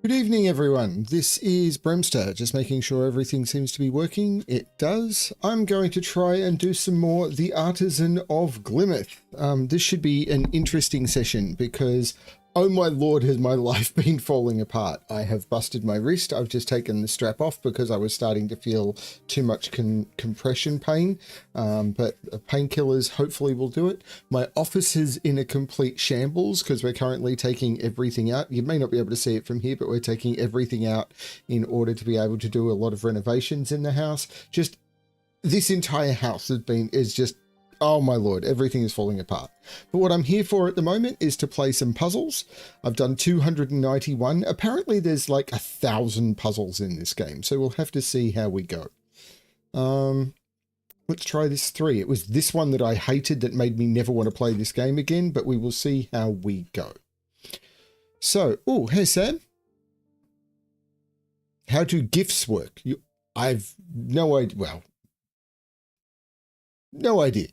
Good evening, everyone. This is BremSter, just making sure everything seems to be working. It does. I'm going to try and do some more The Artisan of Glimmith. This should be an interesting session because, oh my lord, has my life been falling apart. I have busted my wrist. I've just taken the strap off because I was starting to feel too much compression pain, but painkillers hopefully will do it. My office is in a complete shambles because we're currently taking everything out. You may not be able to see it from here, but we're taking everything out in order to be able to do a lot of renovations in the house. Just this entire house is just, oh my lord, everything is falling apart. But what I'm here for at the moment is to play some puzzles. I've done 291. Apparently there's like 1,000 puzzles in this game, so we'll have to see how we go. Let's try this 3. It was this one that I hated that made me never want to play this game again, but we will see how we go. So, oh, hey Sam. How do GIFs work? I've no idea. Well, no idea.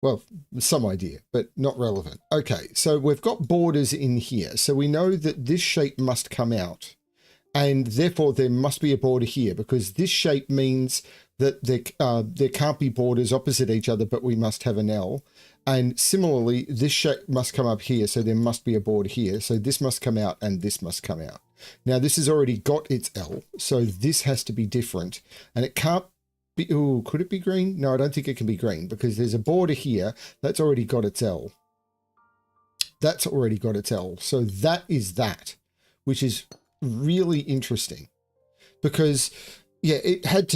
Well, some idea, but not relevant. Okay, so we've got borders in here. So we know that this shape must come out. And therefore, there must be a border here because this shape means that there can't be borders opposite each other, but we must have an L. And similarly, this shape must come up here, so there must be a border here. So this must come out and this must come out. Now, this has already got its L, so this has to be different. And it can't be, ooh, could it be green? No, I don't think it can be green because there's a border here that's already got its L. That's already got its L. So that is that, which is really interesting because, yeah, it has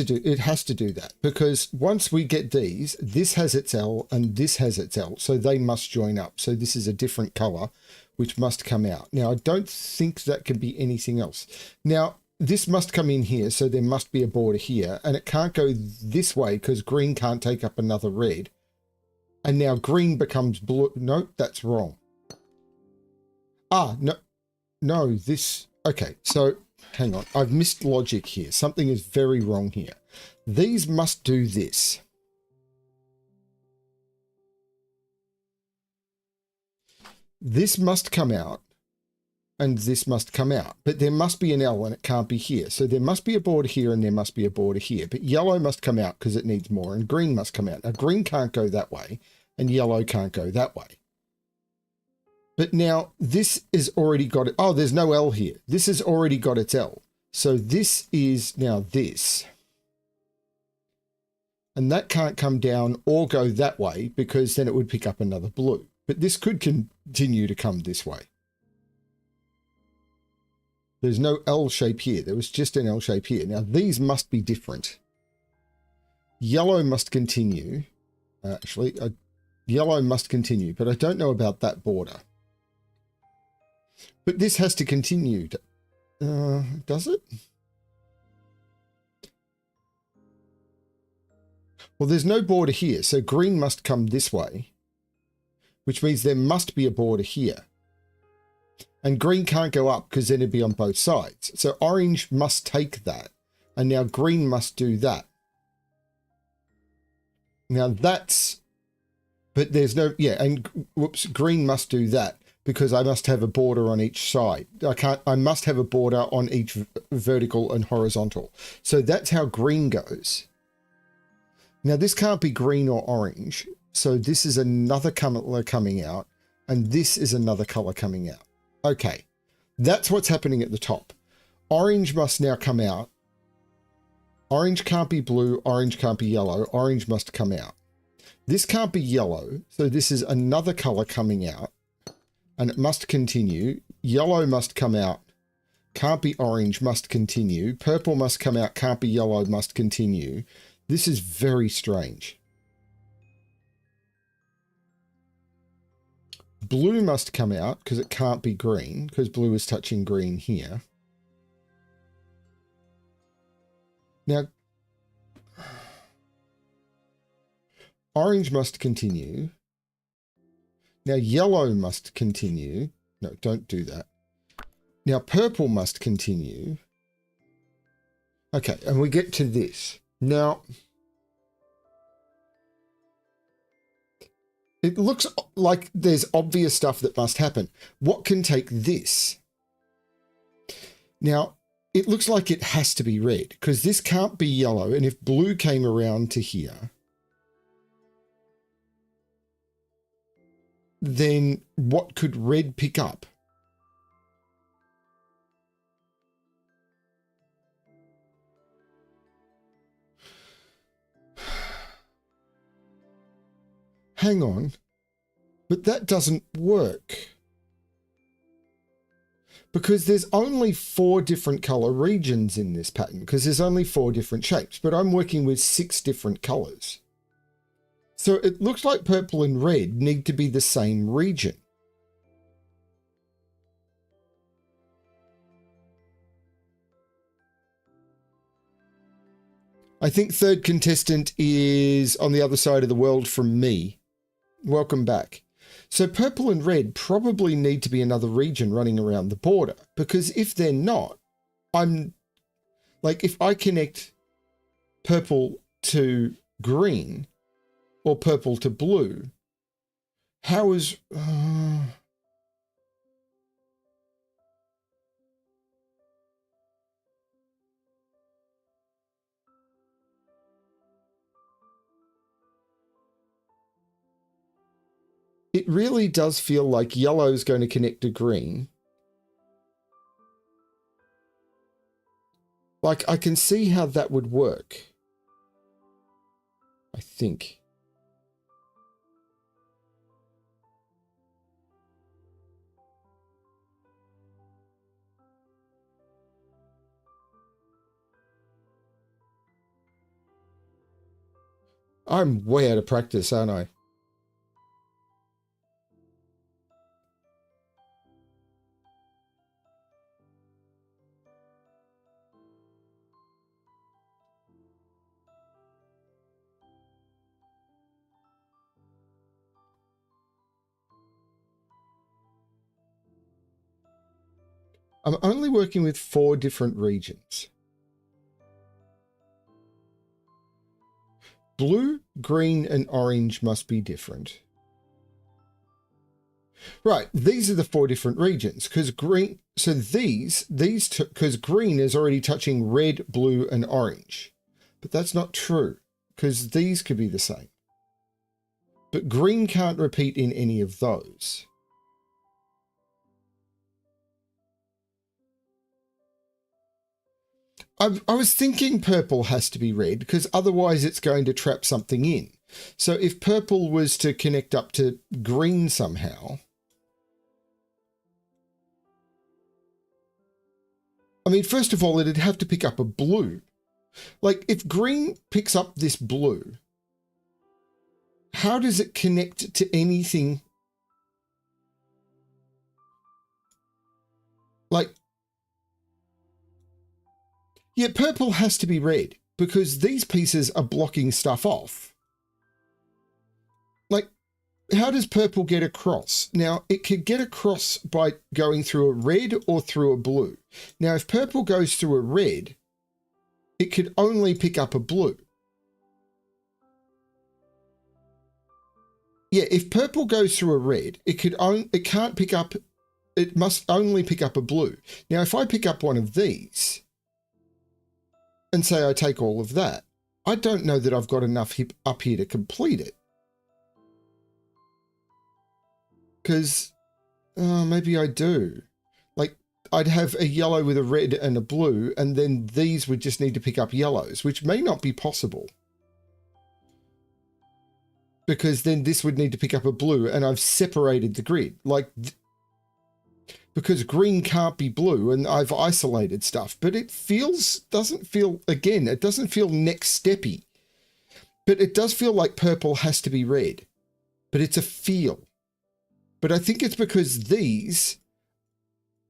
to do that because once we get these, this has its L and this has its L. So they must join up. So this is a different color, which must come out. Now, I don't think that can be anything else. Now, this must come in here, so there must be a border here, and it can't go this way because green can't take up another red. And now green becomes blue. No, that's wrong. Ah, no, this, okay, so hang on. I've missed logic here. Something is very wrong here. These must do this. This must come out. And this must come out, but there must be an L and it can't be here. So there must be a border here and there must be a border here, but yellow must come out because it needs more and green must come out. Now green can't go that way and yellow can't go that way. But now this is already got it. Oh, there's no L here. This has already got its L. So this is now this. And that can't come down or go that way because then it would pick up another blue. But this could continue to come this way. There's no L shape here. There was just an L shape here. Now, these must be different. Yellow must continue. Yellow must continue, but I don't know about that border. But this has to continue. Does it? Well, there's no border here, so green must come this way, which means there must be a border here. And green can't go up because then it'd be on both sides. So orange must take that. And now green must do that. Now that's, but there's no, yeah, and whoops, green must do that because I must have a border on each side. I must have a border on each vertical and horizontal. So that's how green goes. Now this can't be green or orange. So this is another color coming out and this is another color coming out. Okay, that's what's happening at the top. Orange must now come out. Orange can't be blue, orange can't be yellow, orange must come out. This can't be yellow, so this is another color coming out, and it must continue. Yellow must come out, can't be orange, must continue. Purple must come out, can't be yellow, must continue. This is very strange. Blue must come out because it can't be green because blue is touching green here. Now, orange must continue. Now, yellow must continue. No, don't do that. Now, purple must continue. Okay, and we get to this. Now, it looks like there's obvious stuff that must happen. What can take this? Now, it looks like it has to be red because this can't be yellow. And if blue came around to here, then what could red pick up? Hang on, but that doesn't work. Because there's only 4 different color regions in this pattern, because there's only 4 different shapes, but I'm working with 6 different colors. So it looks like purple and red need to be the same region. I think third contestant is on the other side of the world from me. Welcome back. So purple and red probably need to be another region running around the border, because if they're not, I'm like, if I connect purple to green or purple to blue, how is... It really does feel like yellow is going to connect to green. Like, I can see how that would work. I think. I'm way out of practice, aren't I? I'm only working with 4 different regions. Blue, green, and orange must be different. Right, these are the 4 different regions, because green, so these, because green is already touching red, blue, and orange. But that's not true, because these could be the same. But green can't repeat in any of those. I was thinking purple has to be red because otherwise it's going to trap something in. So if purple was to connect up to green somehow, I mean, first of all, it'd have to pick up a blue. Like if green picks up this blue, how does it connect to anything? Like, yeah, purple has to be red because these pieces are blocking stuff off. Like, how does purple get across? Now, it could get across by going through a red or through a blue. Now, if purple goes through a red, it could only pick up a blue. Yeah, if purple goes through a red, it can't pick up, it must only pick up a blue. Now, if I pick up one of these and say I take all of that, I don't know that I've got enough up here to complete it. Because maybe I do. Like, I'd have a yellow with a red and a blue, and then these would just need to pick up yellows, which may not be possible. Because then this would need to pick up a blue, and I've separated the grid. Like, because green can't be blue, and I've isolated stuff. But it doesn't feel next steppy. But it does feel like purple has to be red. But it's a feel. But I think it's because these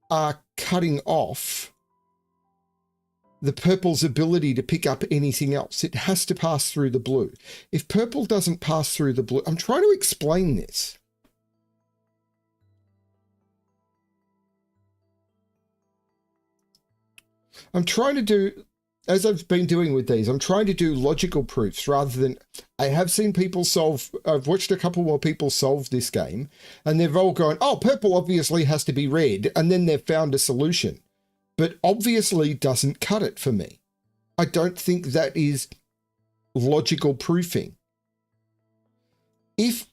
are cutting off the purple's ability to pick up anything else. It has to pass through the blue. If purple doesn't pass through the blue, I'm trying to explain this. I'm trying to do, as I've been doing with these, I'm trying to do logical proofs rather than, I have seen people I've watched a couple more people solve this game, and they've all gone, oh, purple obviously has to be red, and then they've found a solution. but obviously doesn't cut it for me. I don't think that is logical proofing. If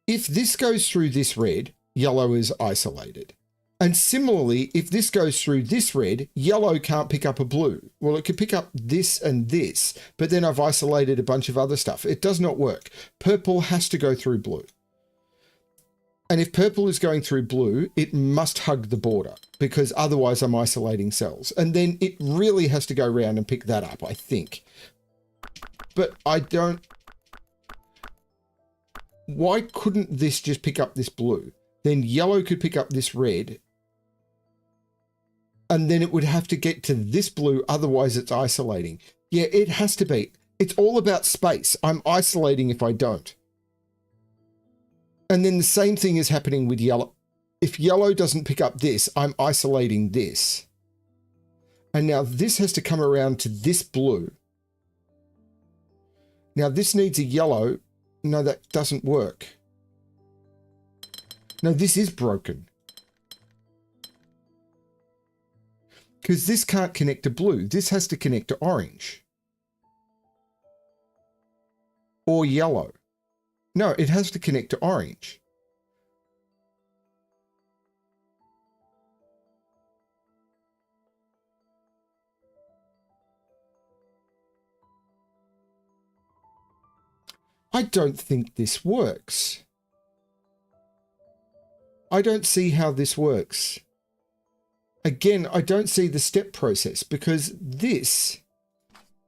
this goes through this red, yellow is isolated. And similarly, if this goes through this red, yellow can't pick up a blue. Well, it could pick up this and this, but then I've isolated a bunch of other stuff. It does not work. Purple has to go through blue. And if purple is going through blue, it must hug the border because otherwise I'm isolating cells. And then it really has to go around and pick that up, I think. But I don't... Why couldn't this just pick up this blue? Then yellow could pick up this red. And then it would have to get to this blue, otherwise it's isolating. Yeah, it has to be. It's all about space. I'm isolating if I don't. And then the same thing is happening with yellow. If yellow doesn't pick up this, I'm isolating this. And now this has to come around to this blue. Now this needs a yellow. No, that doesn't work. No, this is broken. Because this can't connect to blue. This has to connect to orange. Or yellow. No, it has to connect to orange. I don't think this works. I don't see how this works. Again, I don't see the step process because this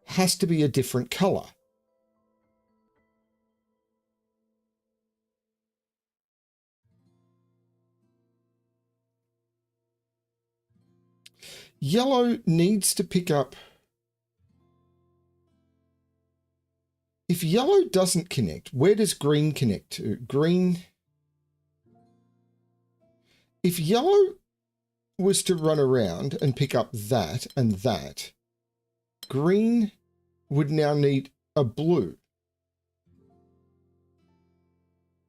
has to be a different color. Yellow needs to pick up. If yellow doesn't connect, where does green connect to? Green. If yellow was to run around and pick up that and that, green would now need a blue.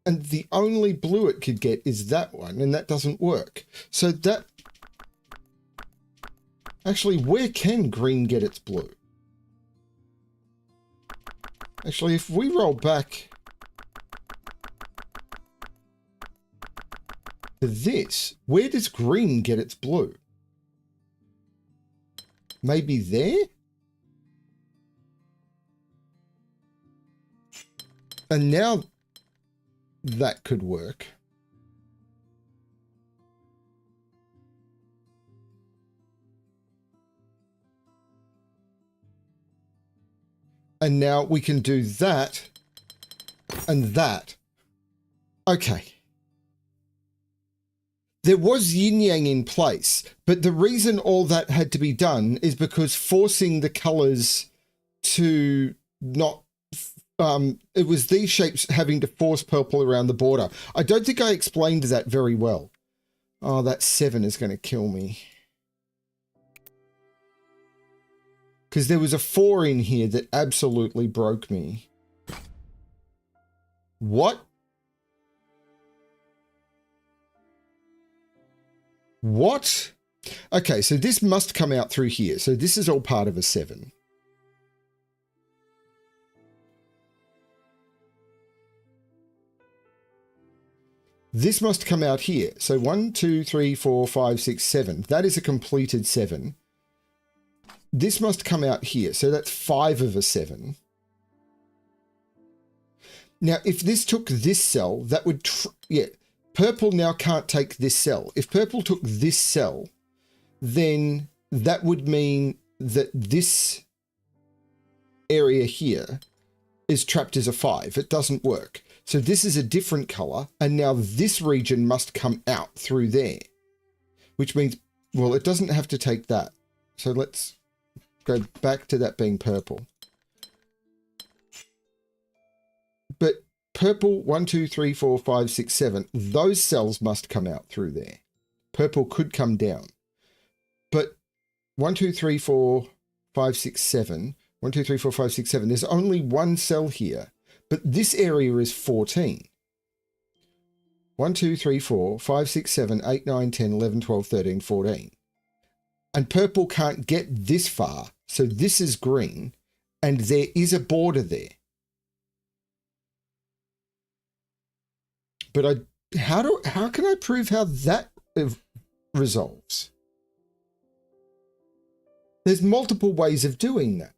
And the only blue it could get is that one, and that doesn't work. So that... Actually, where can green get its blue? Actually, if we roll back to this, where does green get its blue? Maybe there? And now that could work. And now we can do that and that. Okay. There was yin-yang in place, but the reason all that had to be done is because forcing the colors to not... it was these shapes having to force purple around the border. I don't think I explained that very well. Oh, that 7 is going to kill me. Because there was a 4 in here that absolutely broke me. What? What? Okay, so this must come out through here. So this is all part of a 7. This must come out here. So 1, 2, 3, 4, 5, 6, 7. That is a completed 7. This must come out here. So that's 5 of a 7. Now, if this took this cell, that would... yeah, purple now can't take this cell. If purple took this cell, then that would mean that this area here is trapped as a 5. It doesn't work. So this is a different color, and now this region must come out through there, which means, well, it doesn't have to take that. So let's go back to that being purple. But purple, 1, 2, 3, 4, 5, 6, 7, those cells must come out through there. Purple could come down. But 1, 2, 3, 4, 5, 6, 7, 1, 2, 3, 4, 5, 6, 7, there's only one cell here. But this area is 14. 1, 2, 3, 4, 5, 6, 7, 8, 9, 10, 11, 12, 13, 14. and purple can't get this far. So this is green and there is a border there. But how can I prove how that resolves? There's multiple ways of doing that.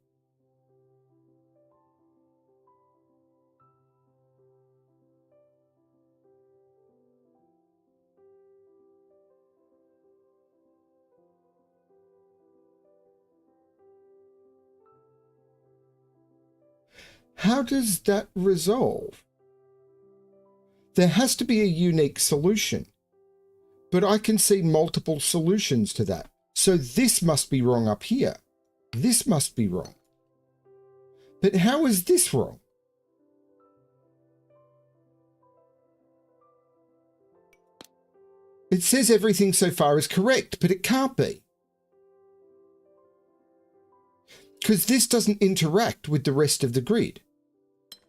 How does that resolve? There has to be a unique solution, but I can see multiple solutions to that. So this must be wrong up here. This must be wrong. But how is this wrong? It says everything so far is correct, but it can't be. Because this doesn't interact with the rest of the grid.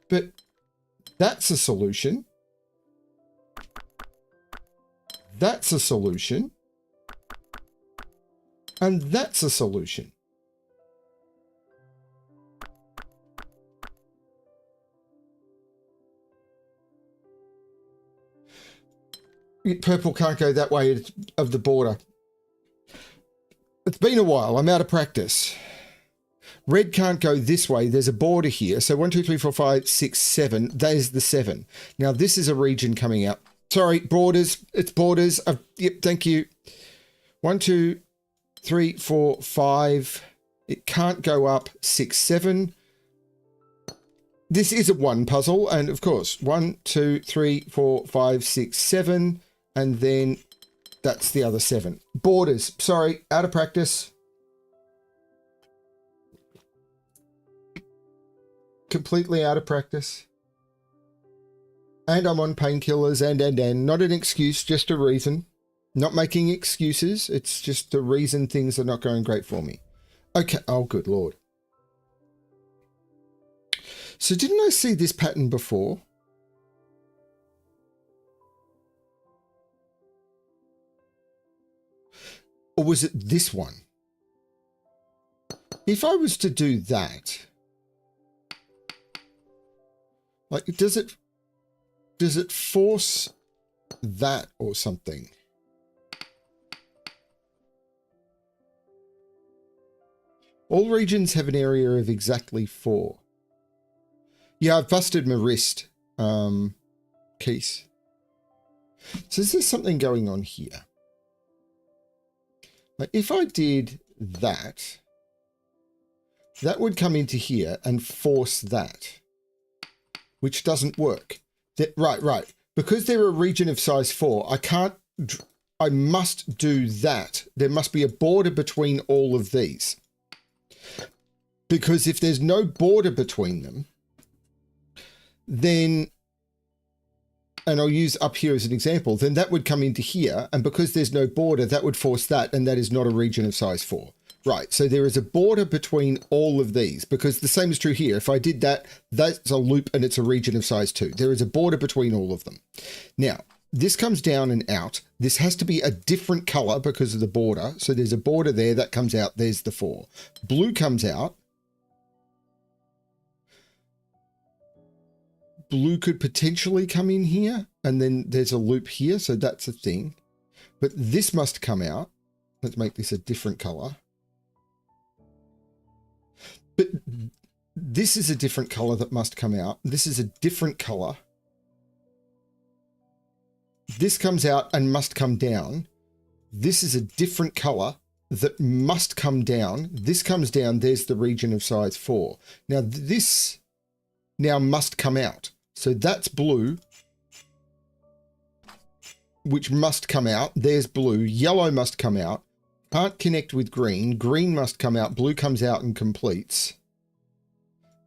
But that's a solution. That's a solution. And that's a solution. Purple can't go that way of the border. It's been a while. I'm out of practice. Red can't go this way. There's a border here. So 1, 2, 3, 4, 5, 6, 7. That is the 7. Now this is a region coming out. Sorry, borders. It's borders. Yep, thank you. 1, 2, 3, 4, 5. It can't go up 6, 7. This is a 1 puzzle. And of course, 1, 2, 3, 4, 5, 6, 7. And then that's the other 7. Borders. Sorry, out of practice. Completely out of practice. And I'm on painkillers and not an excuse, just a reason. Not making excuses. It's just the reason things are not going great for me. Okay. Oh, good Lord. So didn't I see this pattern before? Or was it this one? If I was to do that, like, does it force that or something? All regions have an area of exactly 4. Yeah, I've busted my wrist, Keith. So is there something going on here? Like, if I did that, that would come into here and force that, which doesn't work. Right. Because they're a region of size 4, I must do that. There must be a border between all of these. Because if there's no border between them, then, and I'll use up here as an example, then that would come into here. And because there's no border, that would force that. And that is not a region of size 4. Right, so there is a border between all of these, because the same is true here. If I did that, that's a loop and it's a region of size 2. There is a border between all of them. Now, this comes down and out. This has to be a different color because of the border. So there's a border there that comes out. There's the 4. Blue comes out. Blue could potentially come in here, and then there's a loop here. So that's a thing. But this must come out. Let's make this a different color. But this is a different color that must come out. This is a different color. This comes out and must come down. This is a different color that must come down. This comes down. There's the region of size 4. Now this now must come out. So that's blue, which must come out. There's blue. Yellow must come out. Can't connect with green. Green must come out. Blue comes out and completes.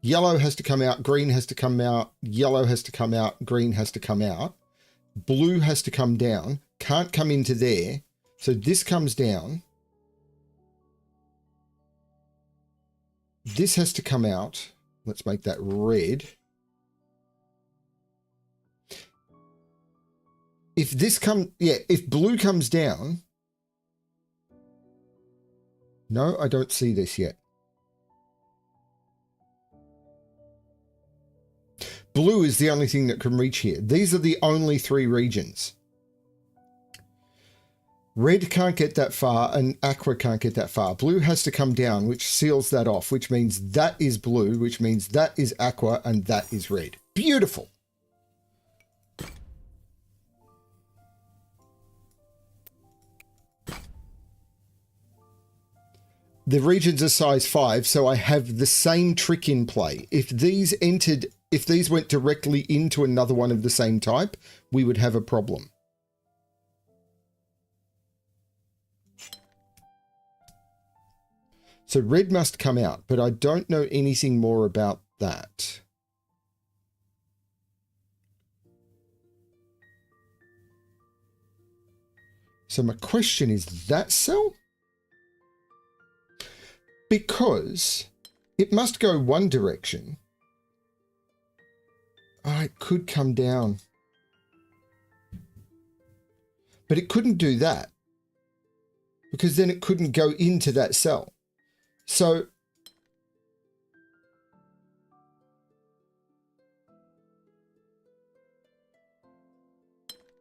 Yellow has to come out. Green has to come out. Yellow has to come out. Green has to come out. Blue has to come down. Can't come into there. So this comes down. This has to come out. Let's make that red. If blue comes down, No, I don't see this yet. Blue is the only thing that can reach here. These are the only 3 regions. Red can't get that far and aqua can't get that far. Blue has to come down, which seals that off, which means that is blue, which means that is aqua and that is red. Beautiful. The regions are size 5, so I have the same trick in play. If these went directly into another one of the same type, we would have a problem. So red must come out, but I don't know anything more about that. So my question is that cell? Because it must go one direction. Oh, it could come down. But it couldn't do that. Because then it couldn't go into that cell. So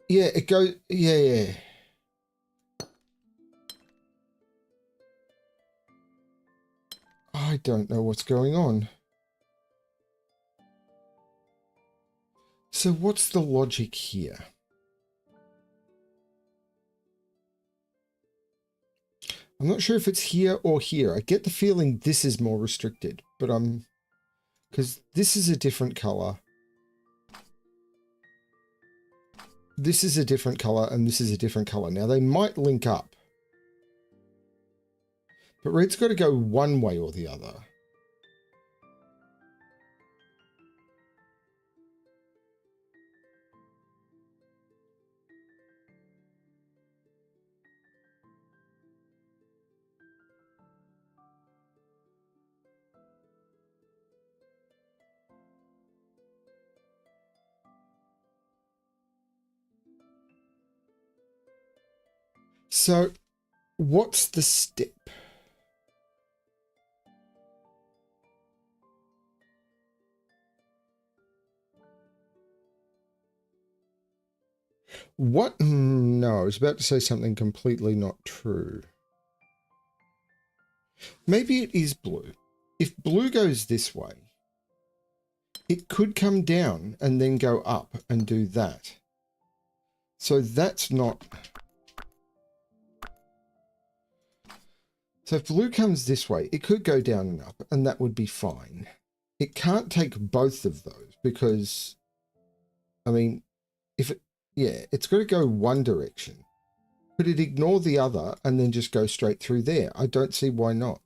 yeah, it goes, yeah. I don't know what's going on. So what's the logic here? I'm not sure if it's here or here. I get the feeling this is more restricted, but because this is a different color. This is a different color and this is a different color. Now they might link up. But red's got to go one way or the other. So what's the step? What? No, I was about to say something completely not true. Maybe it is blue. If blue goes this way, it could come down and then go up and do that. So that's not... So if blue comes this way, it could go down and up, and that would be fine. It can't take both of those because, I mean, if it, yeah, it's got to go one direction. Could it ignore the other and then just go straight through there? I don't see why not.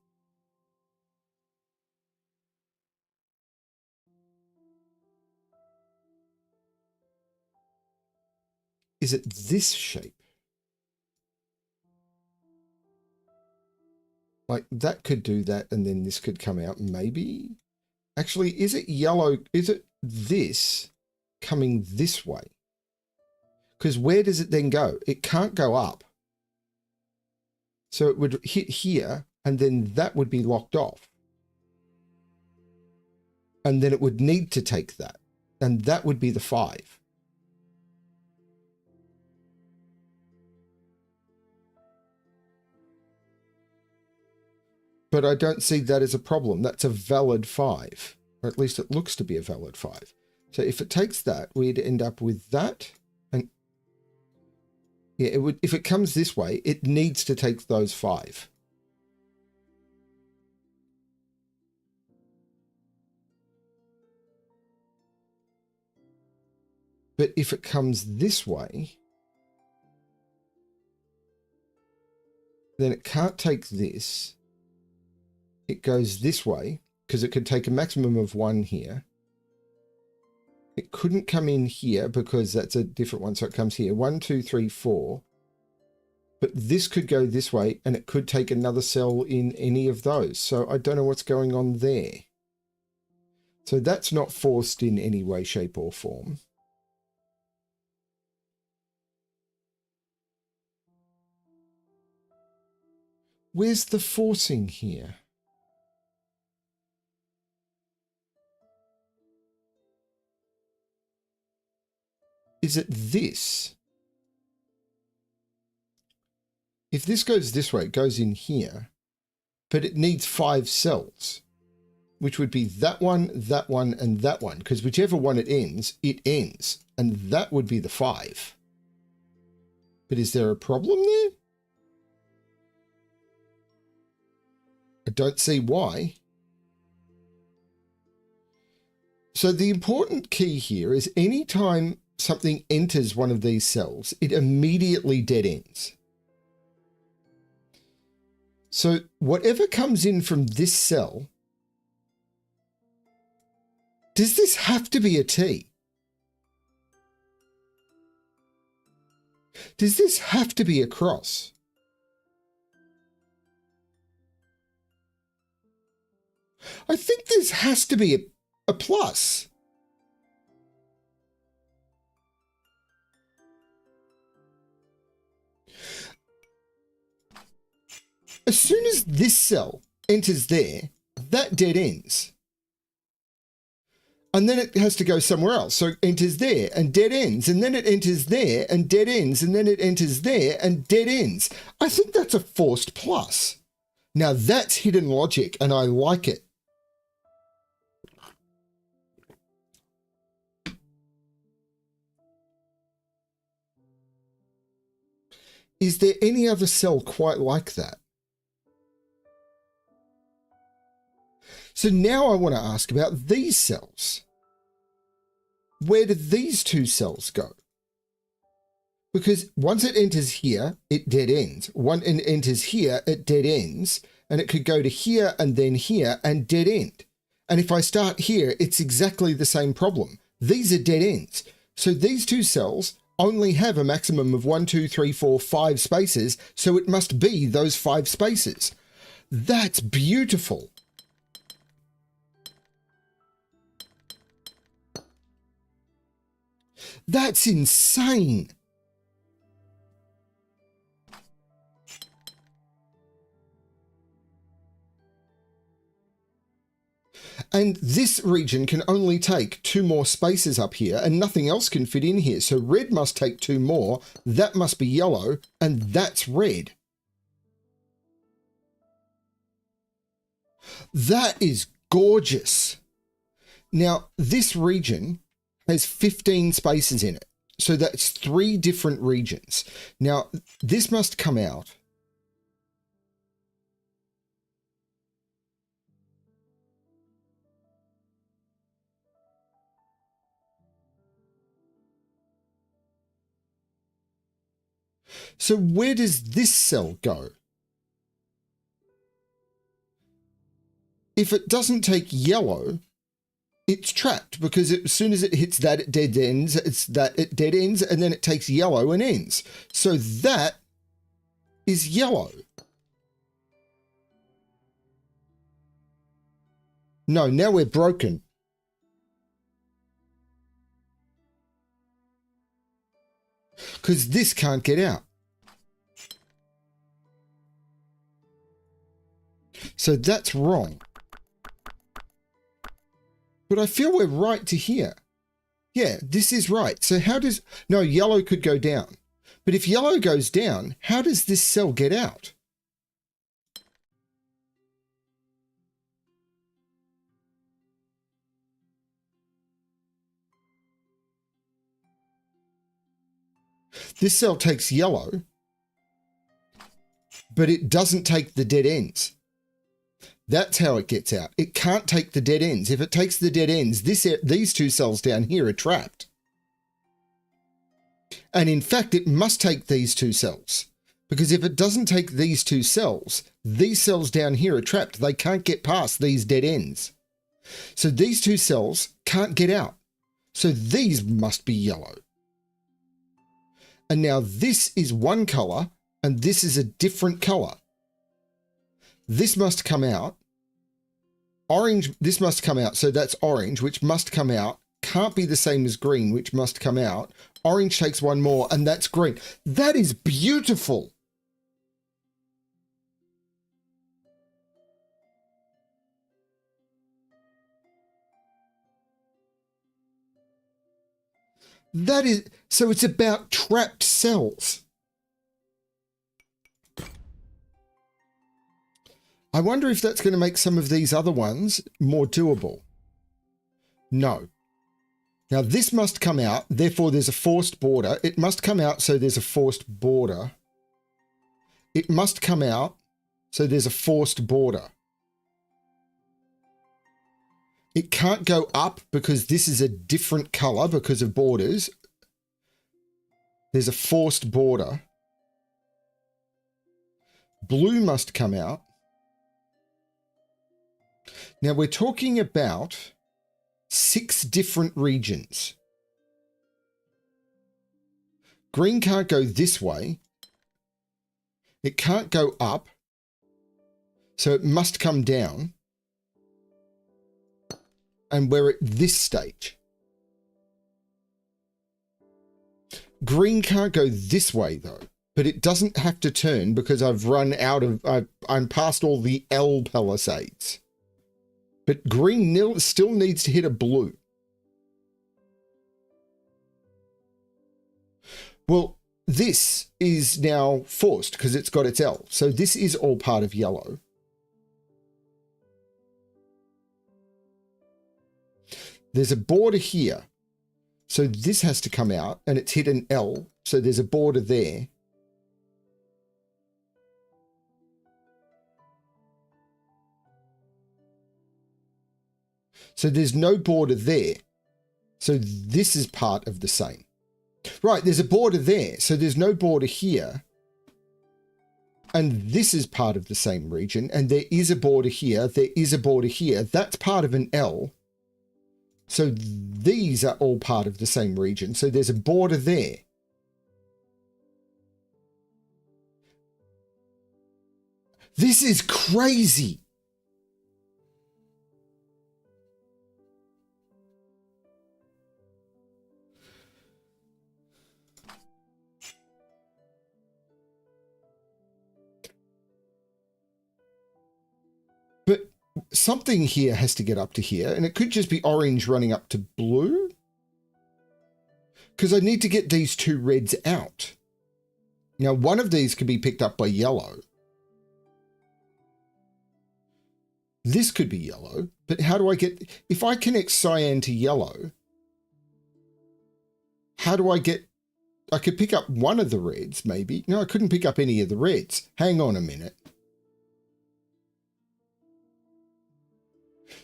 Is it this shape? Like that could do that and then this could come out maybe. Actually, is it yellow? Is it this coming this way? Because where does it then go? It can't go up. So it would hit here and then that would be locked off. And then it would need to take that. And that would be the 5. But I don't see that as a problem. That's a valid 5. Or at least it looks to be a valid 5. So if it takes that, we'd end up with that. And yeah, it would, if it comes this way, it needs to take those 5. But if it comes this way, then it can't take this. It goes this way because it could take a maximum of 1 here. It couldn't come in here because that's a different one. So it comes here 1, 2, 3, 4. But this could go this way and it could take another cell in any of those. So I don't know what's going on there. So that's not forced in any way, shape or form. Where's the forcing here? Is it this? If this goes this way, it goes in here, but it needs 5 cells, which would be that one, and that one, because whichever one it ends, and that would be the 5. But is there a problem there? I don't see why. So the important key here is anytime something enters one of these cells, it immediately dead ends. So whatever comes in from this cell, does this have to be a T? Does this have to be a cross? I think this has to be a plus. As soon as this cell enters there, that dead ends. And then it has to go somewhere else. So it enters there and dead ends. And then it enters there and dead ends. And then it enters there and dead ends. I think that's a forced plus. Now that's hidden logic and I like it. Is there any other cell quite like that? So now I want to ask about these cells. Where do these 2 cells go? Because once it enters here, it dead ends. Once it enters here, it dead ends. And it could go to here and then here and dead end. And if I start here, it's exactly the same problem. These are dead ends. So these 2 cells only have a maximum of 1, 2, 3, 4, 5 spaces. So it must be those 5 spaces. That's beautiful. That's insane. And this region can only take 2 more spaces up here and nothing else can fit in here. So red must take 2 more, that must be yellow, and that's red. That is gorgeous. Now, this region has 15 spaces in it. So that's 3 different regions. Now, this must come out. So where does this cell go? If it doesn't take yellow, it's trapped because as soon as it hits that, it dead ends, it dead ends, and then it takes yellow and ends. So that is yellow. No, now we're broken. Because this can't get out. So that's wrong. But I feel we're right to here. Yeah, this is right. So how does... No, yellow could go down. But if yellow goes down, how does this cell get out? This cell takes yellow, but it doesn't take the dead ends. That's how it gets out. It can't take the dead ends. If it takes the dead ends, these 2 cells down here are trapped. And in fact, it must take these 2 cells. Because if it doesn't take these 2 cells, these cells down here are trapped. They can't get past these dead ends. So these 2 cells can't get out. So these must be yellow. And now this is one color and this is a different color. This must come out. Orange, this must come out. So that's orange, which must come out. Can't be the same as green, which must come out. Orange takes 1 more and that's green. That is beautiful. That is, so it's about trapped cells. I wonder if that's going to make some of these other ones more doable. No. Now this must come out, therefore there's a forced border. It must come out, so there's a forced border. It must come out, so there's a forced border. It can't go up because this is a different color because of borders. There's a forced border. Blue must come out. Now we're talking about 6 different regions. Green can't go this way. It can't go up. So it must come down. And we're at this stage. Green can't go this way though, but it doesn't have to turn because I've run out of, I'm past all the L palisades. But green still needs to hit a blue. Well, this is now forced because it's got its L. So this is all part of yellow. There's a border here. So this has to come out and it's hit an L. So there's a border there. So there's no border there. So this is part of the same. Right, there's a border there. So there's no border here. And this is part of the same region. And there is a border here. There is a border here. That's part of an L. So these are all part of the same region. So there's a border there. This is crazy. But something here has to get up to here, and it could just be orange running up to blue. Because I need to get these 2 reds out. Now, one of these could be picked up by yellow. This could be yellow, but how do I get... If I connect cyan to yellow, how do I get... I could pick up one of the reds, maybe. No, I couldn't pick up any of the reds. Hang on a minute.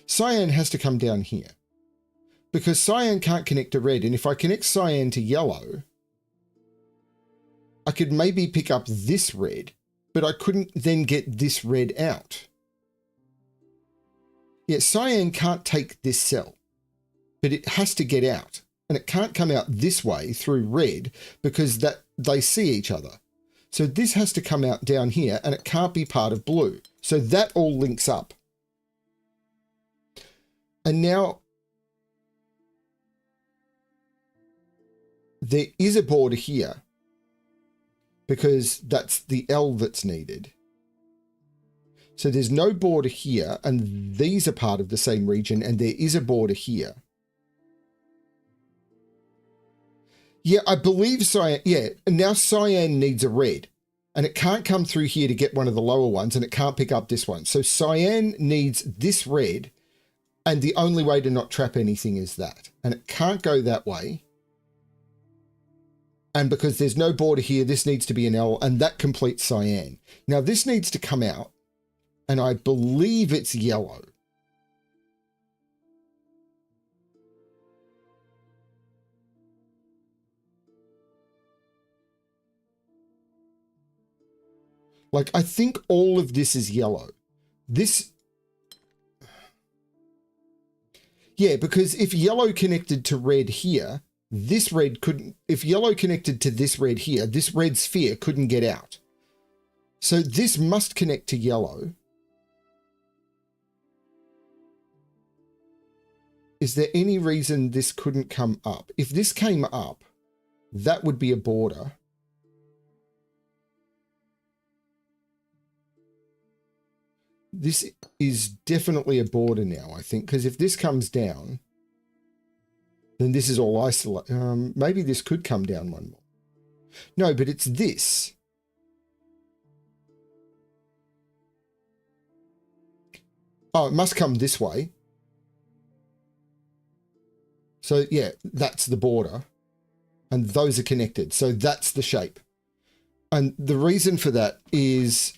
Cyan has to come down here. Because cyan can't connect to red, and if I connect cyan to yellow, I could maybe pick up this red, but I couldn't then get this red out. Yeah, cyan can't take this cell, but it has to get out. And it can't come out this way through red because that they see each other. So this has to come out down here, and it can't be part of blue. So that all links up. And now there is a border here because that's the L that's needed. So there's no border here, and these are part of the same region, and there is a border here. Yeah, I believe cyan, yeah, and now cyan needs a red, and it can't come through here to get one of the lower ones, and it can't pick up this one. So cyan needs this red, and the only way to not trap anything is that. And it can't go that way. And because there's no border here, this needs to be an L, and that completes cyan. Now this needs to come out, and I believe it's yellow. Like, I think all of this is yellow. This... Yeah, because if yellow connected to red here, this red couldn't... If yellow connected to this red here, this red sphere couldn't get out. So this must connect to yellow. Is there any reason this couldn't come up? If this came up, that would be a border. This is definitely a border now, I think, because if this comes down, then this is all isolate. Maybe this could come down one more. No, but it's this. Oh, it must come this way. So yeah, that's the border. And those are connected. So that's the shape. And the reason for that is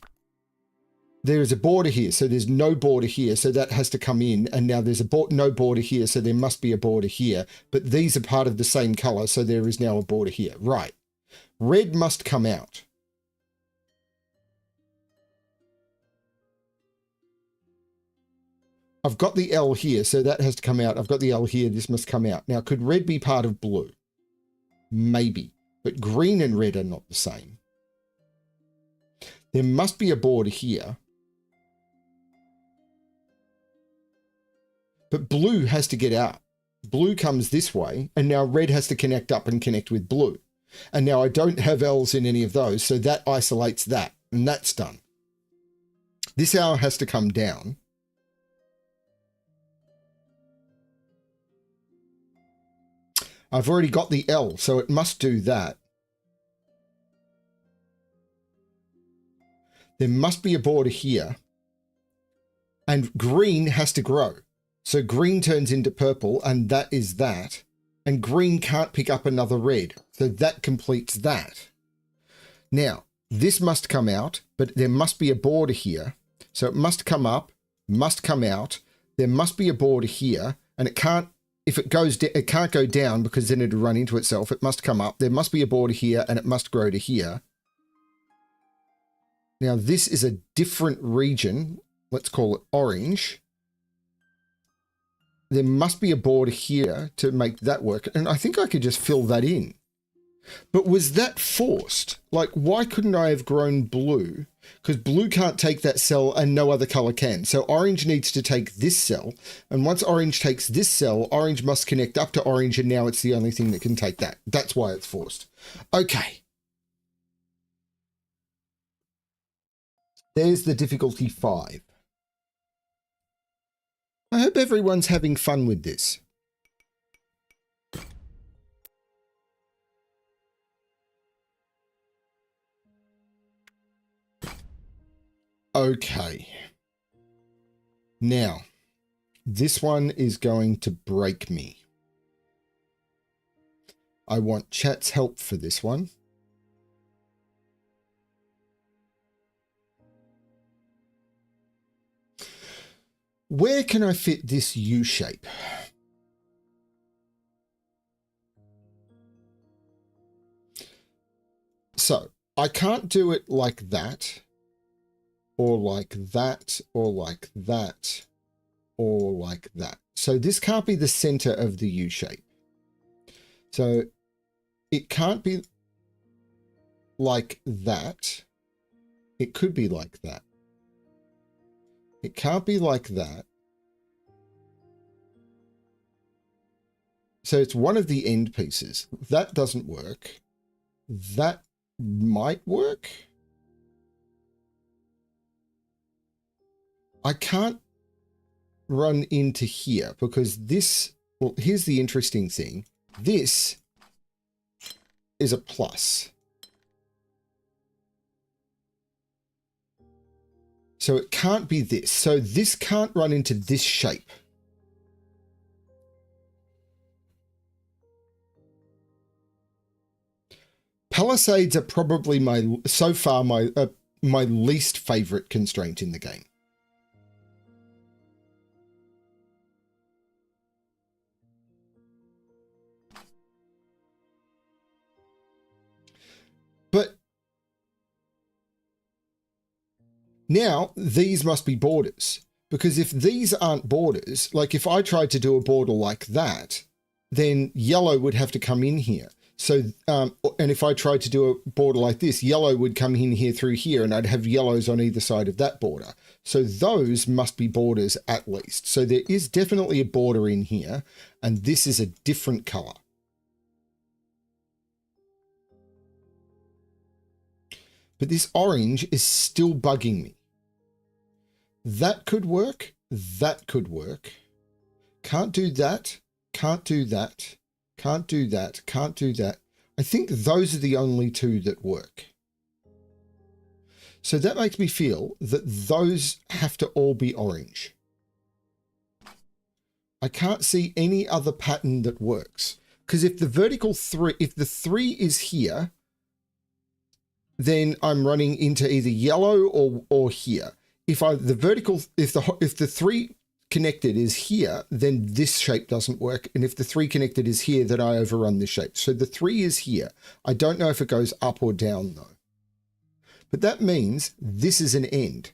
there is a border here. So there's no border here. So that has to come in. And now there's no border here. So there must be a border here. But these are part of the same color. So there is now a border here. Right. Red must come out. I've got the L here, so that has to come out. I've got the L here, this must come out. Now, could red be part of blue? Maybe, but green and red are not the same. There must be a border here. But blue has to get out. Blue comes this way, and now red has to connect up and connect with blue. And now I don't have L's in any of those, so that isolates that, and that's done. This L has to come down. I've already got the L, so it must do that. There must be a border here. And green has to grow. So green turns into purple, and that is that. And green can't pick up another red. So that completes that. Now, this must come out, but there must be a border here. So it must come up, must come out. There must be a border here, and it can't. If it goes, it can't go down because then it'll run into itself. It must come up. There must be a border here and it must grow to here. Now this is a different region. Let's call it orange. There must be a border here to make that work. And I think I could just fill that in. But was that forced? Like, why couldn't I have grown blue? Because blue can't take that cell and no other color can. So orange needs to take this cell. And once orange takes this cell, orange must connect up to orange. And now it's the only thing that can take that. That's why it's forced. Okay. There's the difficulty 5. I hope everyone's having fun with this. Okay. Now, this one is going to break me. I want chat's help for this one. Where can I fit this U shape? So, I can't do it like that. Or like that, or like that, or like that. So this can't be the center of the U shape. So it can't be like that. It could be like that. It can't be like that. So it's one of the end pieces. That doesn't work. That might work. I can't run into here because this, well, here's the interesting thing. This is a plus. So it can't be this. So this can't run into this shape. Palisades are probably so far my least favorite constraint in the game. But now these must be borders, because if these aren't borders, like if I tried to do a border like that, then yellow would have to come in here. So, and if I tried to do a border like this, yellow would come in here through here and I'd have yellows on either side of that border. So those must be borders at least. So there is definitely a border in here, and this is a different color. But this orange is still bugging me. That could work. That could work. Can't do that. Can't do that. Can't do that. Can't do that. I think those are the only two that work. So that makes me feel that those have to all be orange. I can't see any other pattern that works. Because if the vertical 3, if the 3 is here, then I'm running into either yellow or here. If the 3 connected is here, then this shape doesn't work. And if the 3 connected is here, then I overrun this shape. So the 3 is here. I don't know if it goes up or down though. But that means this is an end.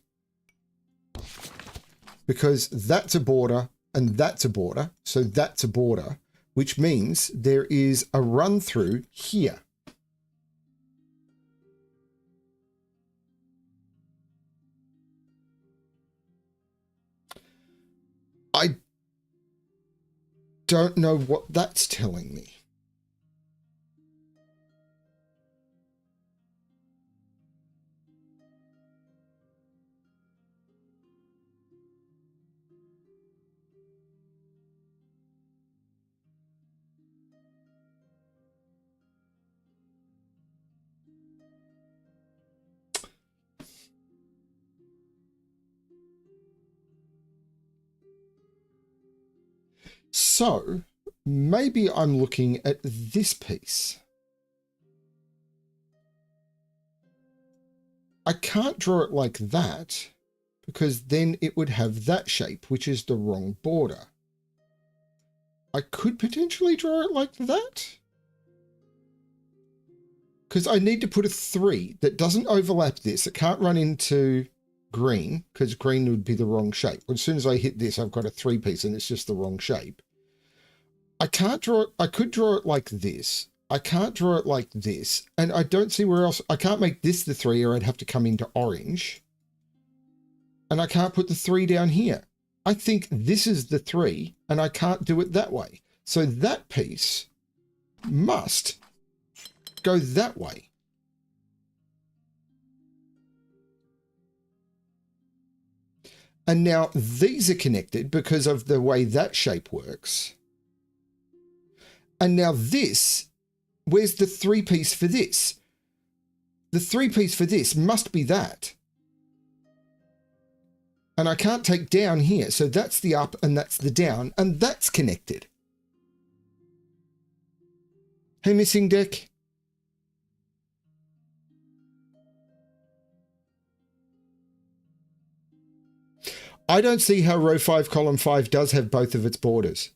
Because that's a border and that's a border. So that's a border, which means there is a run through here. I don't know what that's telling me. So maybe I'm looking at this piece. I can't draw it like that because then it would have that shape, which is the wrong border. I could potentially draw it like that because I need to put a 3 that doesn't overlap this. It can't run into green because green would be the wrong shape. As soon as I hit this, I've got a 3 piece and it's just the wrong shape. I can't draw it. I could draw it like this. I can't draw it like this. And I don't see where else. I can't make this the 3 or I'd have to come into orange. And I can't put the 3 down here. I think this is the 3 and I can't do it that way. So that piece must go that way. And now these are connected because of the way that shape works. And now this, where's the 3 piece for this? The 3 piece for this must be that. And I can't take down here. So that's the up and that's the down and that's connected. Hey, missing deck. I don't see how row 5, column 5 does have both of its borders.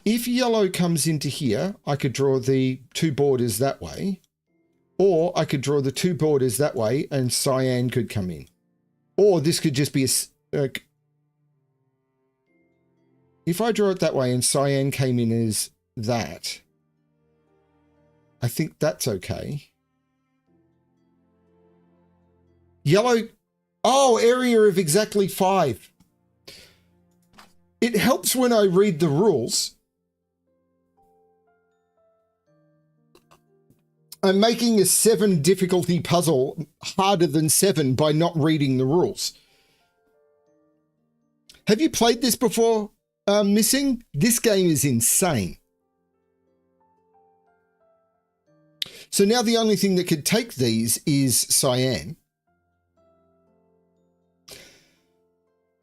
If yellow comes into here, I could draw the 2 borders that way, or I could draw the 2 borders that way and cyan could come in. Or this could just be a... if I draw it that way and cyan came in as that, I think that's okay. Yellow, oh, area of exactly 5. It helps when I read the rules. I'm making a 7 difficulty puzzle harder than 7 by not reading the rules. Have you played this before, Missing? This game is insane. So now the only thing that could take these is cyan.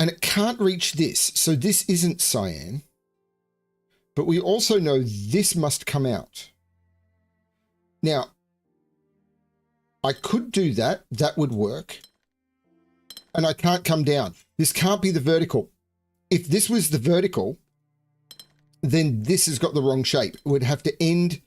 And it can't reach this. So this isn't cyan. But we also know this must come out. Now, I could do that. That would work. And I can't come down. This can't be the vertical. If this was the vertical, then this has got the wrong shape. It would have to end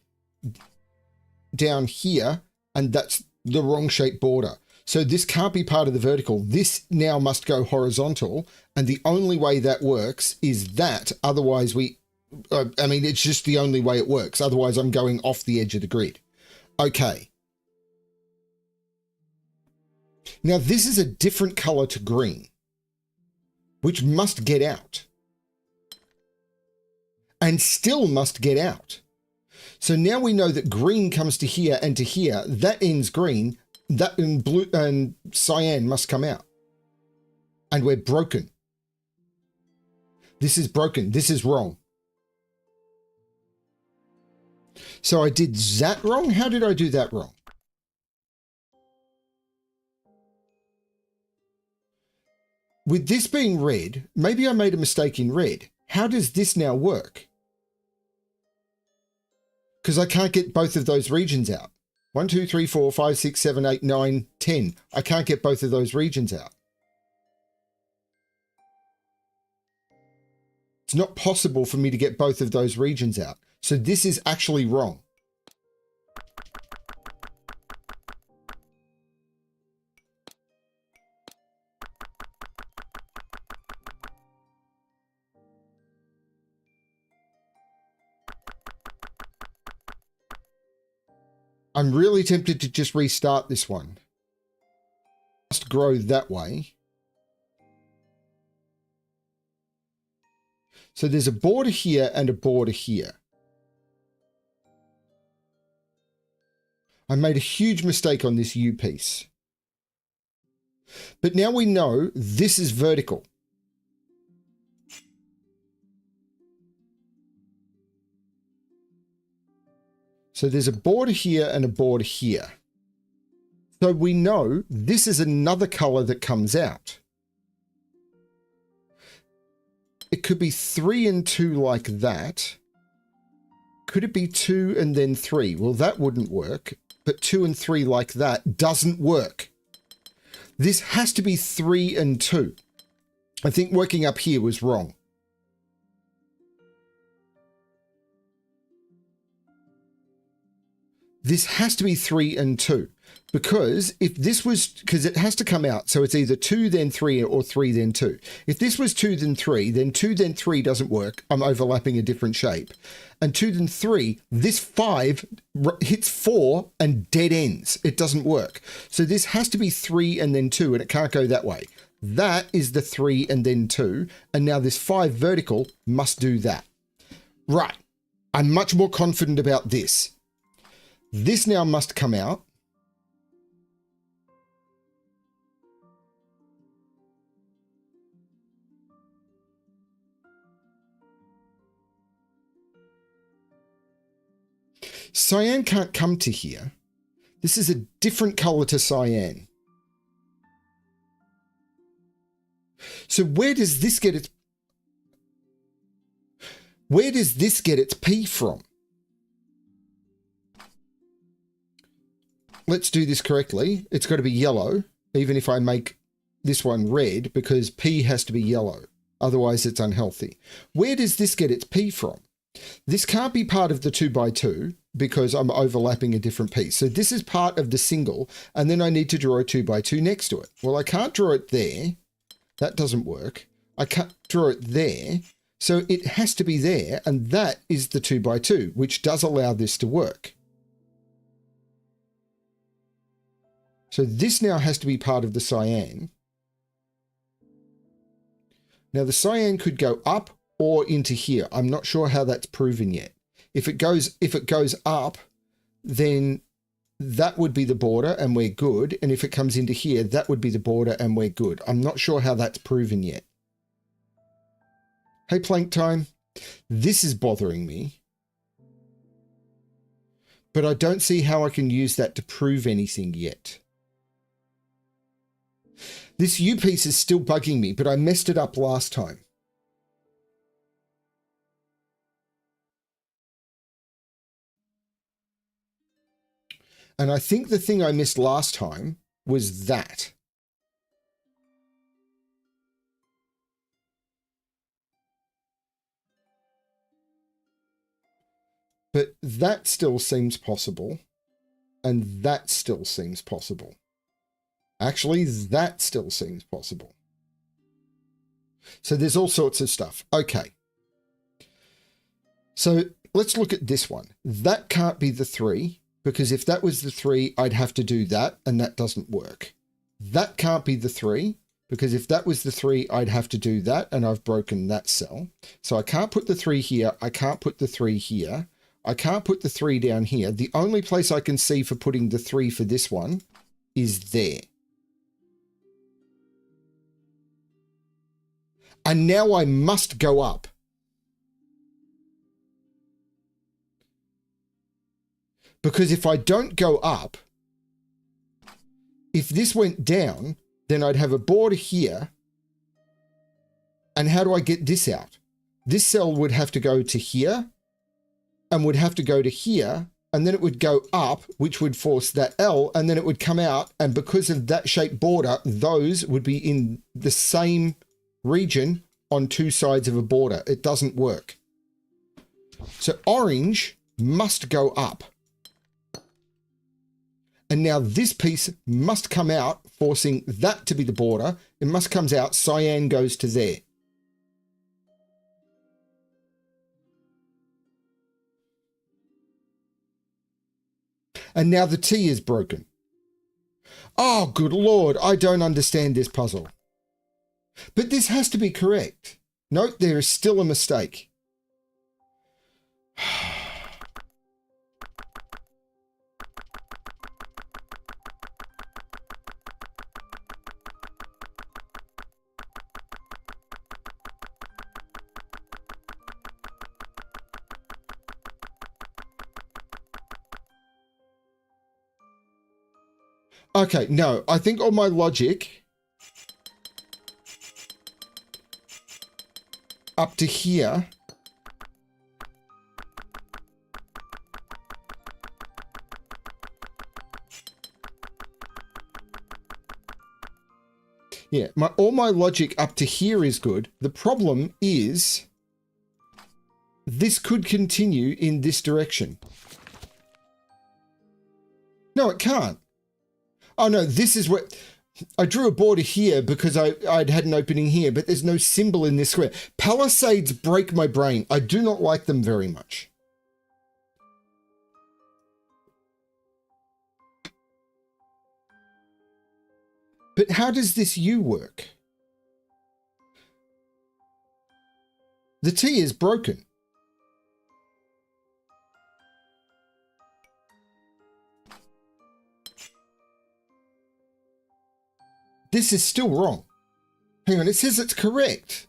down here, and that's the wrong shape border. So this can't be part of the vertical. This now must go horizontal, and the only way that works is that. Otherwise, I mean, it's just the only way it works. Otherwise, I'm going off the edge of the grid. Okay. Now, this is a different color to green, which must get out. And still must get out. So now we know that green comes to here and to here. That ends green. That and blue and cyan must come out. And we're broken. This is broken. This is wrong. So I did that wrong? How did I do that wrong? With this being red, maybe I made a mistake in red. How does this now work? Because I can't get both of those regions out. 1, 2, 3, 4, 5, 6, 7, 8, 9, 10. I can't get both of those regions out. It's not possible for me to get both of those regions out. So this is actually wrong. I'm really tempted to just restart this one. Just grow that way. So there's a border here and a border here. I made a huge mistake on this U piece. But now we know this is vertical. So there's a border here and a border here. So we know this is another color that comes out. It could be 3 and 2 like that. Could it be 2 and then 3? Well, that wouldn't work. But 2 and 3 like that doesn't work. This has to be 3 and 2. I think working up here was wrong. This has to be 3 and 2, because if this was, because it has to come out, so it's either 2 then 3 or 3 then 2. If this was 2 then 3, then 2 then 3 doesn't work. I'm overlapping a different shape. And 2 then 3, this 5 hits 4 and dead ends. It doesn't work. So this has to be 3 and then 2, and it can't go that way. That is the 3 and then 2, and now this 5 vertical must do that. Right. I'm much more confident about this. This now must come out. Cyan can't come to here. This is a different color to cyan. So where does this get its P from? Let's do this correctly. It's got to be yellow, even if I make this one red, because P has to be yellow. Otherwise, it's unhealthy. Where does this get its P from? This can't be part of the 2x2 because I'm overlapping a different piece. So this is part of the single, and then I need to draw a 2x2 next to it. Well, I can't draw it there. That doesn't work. I can't draw it there. So it has to be there, and that is the 2x2, which does allow this to work. So this now has to be part of the cyan. Now the cyan could go up or into here. I'm not sure how that's proven yet. If it goes up, then that would be the border and we're good. And if it comes into here, that would be the border and we're good. I'm not sure how that's proven yet. Hey, Plank Time, this is bothering me. But I don't see how I can use that to prove anything yet. This U piece is still bugging me, but I messed it up last time. And I think the thing I missed last time was that. But that still seems possible. And that still seems possible. Actually, that still seems possible. So there's all sorts of stuff. Okay. So let's look at this one. That can't be the 3, because if that was the 3, I'd have to do that, and that doesn't work. That can't be the 3, because if that was the 3, I'd have to do that, and I've broken that cell. So I can't put the 3 here. I can't put the 3 here. I can't put the 3 down here. The only place I can see for putting the 3 for this one is there. And now I must go up. Because if I don't go up, if this went down, then I'd have a border here. And how do I get this out? This cell would have to go to here and would have to go to here. And then it would go up, which would force that L, and then it would come out. And because of that shaped border, those would be in the same region on 2 sides of a border. It doesn't work. So orange must go up. And now this piece must come out, forcing that to be the border. It must comes out, cyan goes to there. And now the T is broken. Oh, good Lord, I don't understand this puzzle. But this has to be correct. Note there is still a mistake. Okay, no, I think on my logic, up to here, yeah, all my logic up to here is good. The problem is this could continue in this direction. No, it can't. Oh no, this is what I drew a border here because I'd had an opening here, but there's no symbol in this square. Palisades break my brain. I do not like them very much. But how does this U work? The T is broken. This is still wrong. Hang on, it says it's correct.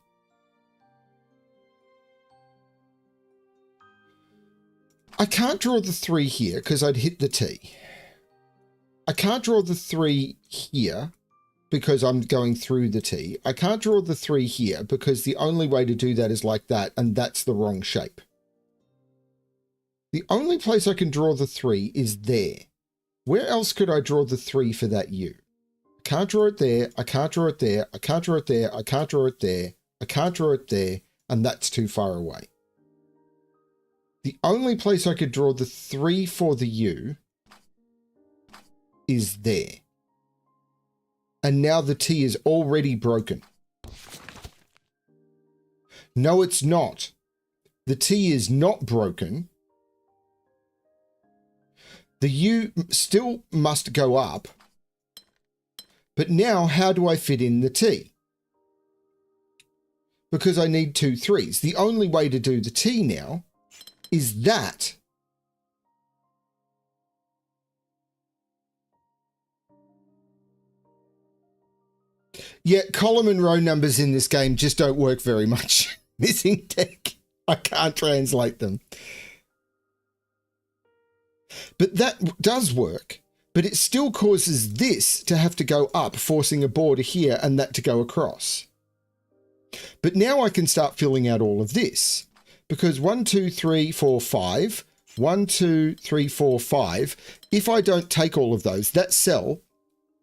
I can't draw the 3 here because I'd hit the T. I can't draw the 3 here because I'm going through the T. I can't draw the 3 here because the only way to do that is like that, and that's the wrong shape. The only place I can draw the 3 is there. Where else could I draw the 3 for that U? I can't draw it there, I can't draw it there, I can't draw it there, I can't draw it there, I can't draw it there, and that's too far away. The only place I could draw the 3 for the U is there. And now the T is already broken. No, it's not. The T is not broken. The U still must go up. But now, how do I fit in the T? Because I need 2 3s. The only way to do the T now is that. Yeah, column and row numbers in this game just don't work very much. Missing tech. I can't translate them. But that does work. But it still causes this to have to go up, forcing a border here and that to go across. But now I can start filling out all of this. Because 1, 2, 3, 4, 5. 1, 2, 3, 4, 5. If I don't take all of those, that cell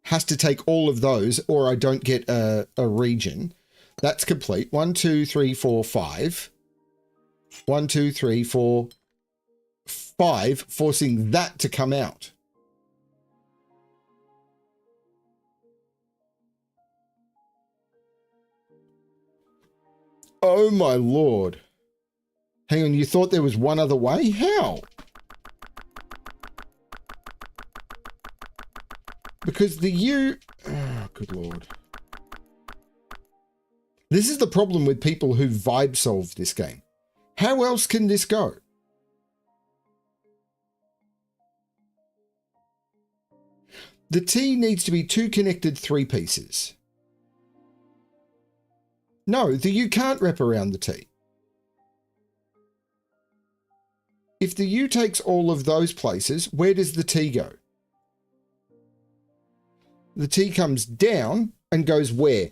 has to take all of those or I don't get a region. That's complete. 1, 2, 3, 4, 5. 1, 2, 3, 4, 5, forcing that to come out. Oh my Lord. Hang on, you thought there was one other way? How? Because the U... Oh, good Lord. This is the problem with people who vibe solve this game. How else can this go? The T needs to be two connected three pieces. No, the U can't wrap around the T. If the U takes all of those places, where does the T go? The T comes down and goes where?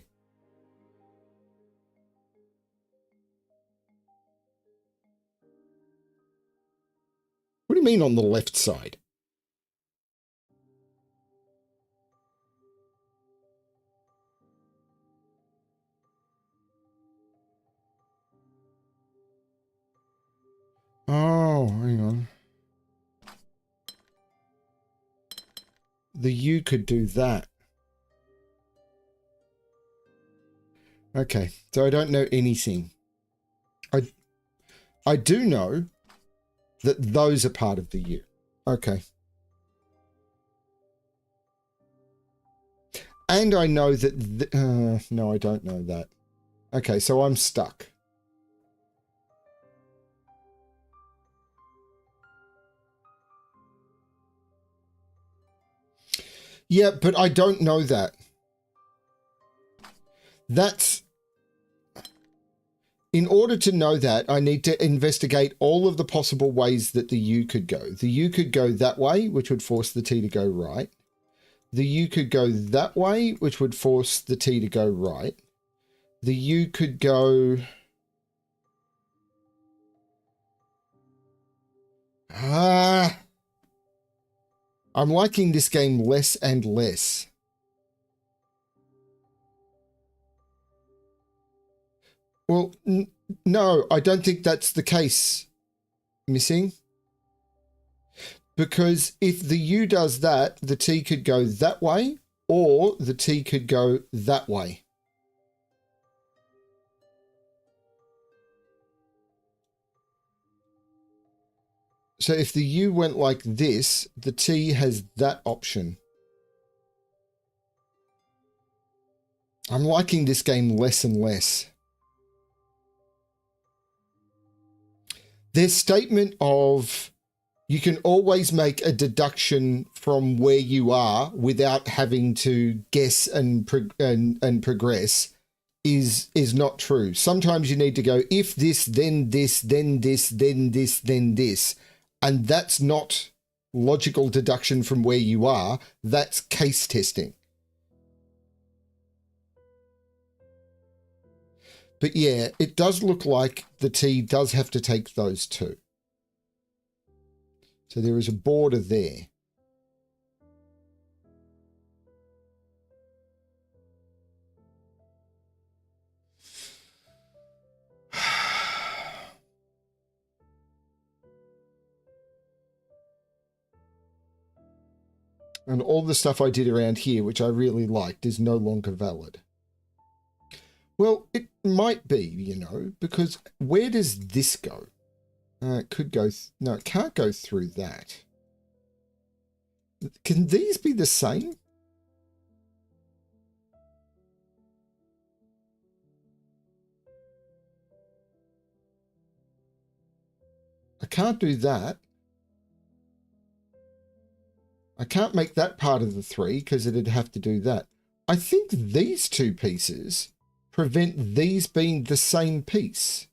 What do you mean on the left side? Oh, hang on. The U could do that. Okay, so I don't know anything. I do know that those are part of the U. Okay. And I know that... no, I don't know that. Okay, so I'm stuck. Yeah, but I don't know that. That's... In order to know that, I need to investigate all of the possible ways that the U could go. The U could go that way, which would force the T to go right. The U could go that way, which would force the T to go right. The U could go... I'm liking this game less and less. Well, no, I don't think that's the case, Missing. Because if the U does that, the T could go that way, or the T could go that way. So if the U went like this, the T has that option. I'm liking this game less and less. Their statement of you can always make a deduction from where you are without having to guess and progress is not true. Sometimes you need to go, if this, then this, then this, then this, then this. And that's not logical deduction from where you are. That's case testing. But yeah, it does look like the T does have to take those two. So there is a border there. And all the stuff I did around here, which I really liked, is no longer valid. Well, it might be, you know, because where does this go? It could go... no, it can't go through that. Can these be the same? I can't do that. I can't make that part of the 3 because it'd have to do that. I think these two pieces prevent these being the same piece.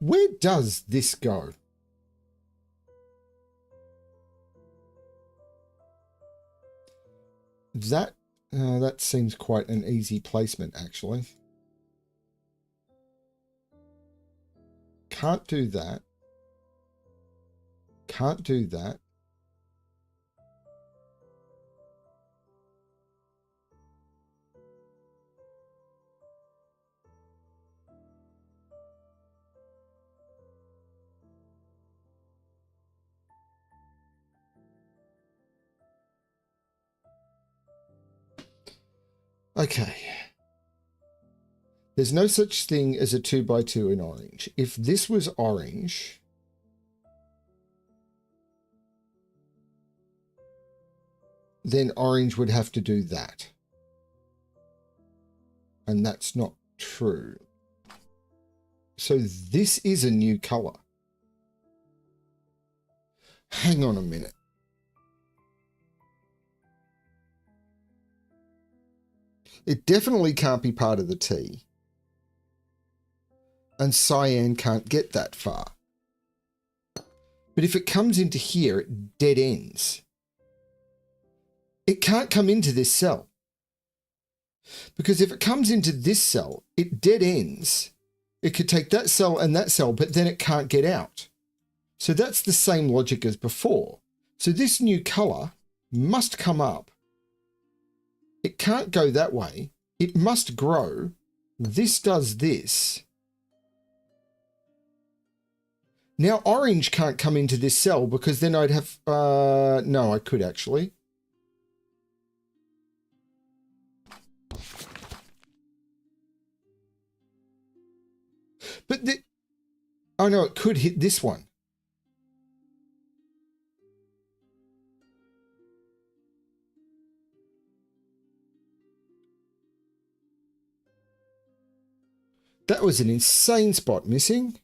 Where does this go? That seems quite an easy placement, actually. Can't do that. Can't do that. Okay. There's no such thing as a 2x2 in orange. If this was orange, then orange would have to do that. And that's not true. So this is a new color. Hang on a minute. It definitely can't be part of the T. And cyan can't get that far. But if it comes into here, it dead ends. It can't come into this cell. Because if it comes into this cell, it dead ends. It could take that cell and that cell, but then it can't get out. So that's the same logic as before. So this new color must come up. It can't go that way. It must grow. This does this. Now orange can't come into this cell because then I'd have... no, I could actually. But oh no, it could hit this one. That was an insane spot missing.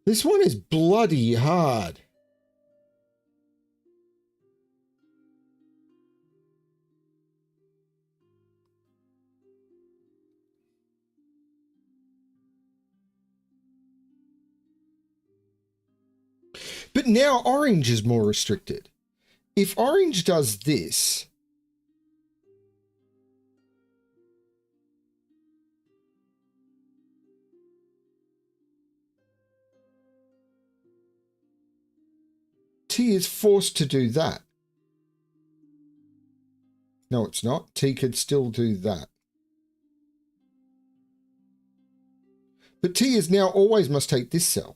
This one is bloody hard. But now orange is more restricted. If orange does this, T is forced to do that. No, it's not. T could still do that. But T is now always must take this cell.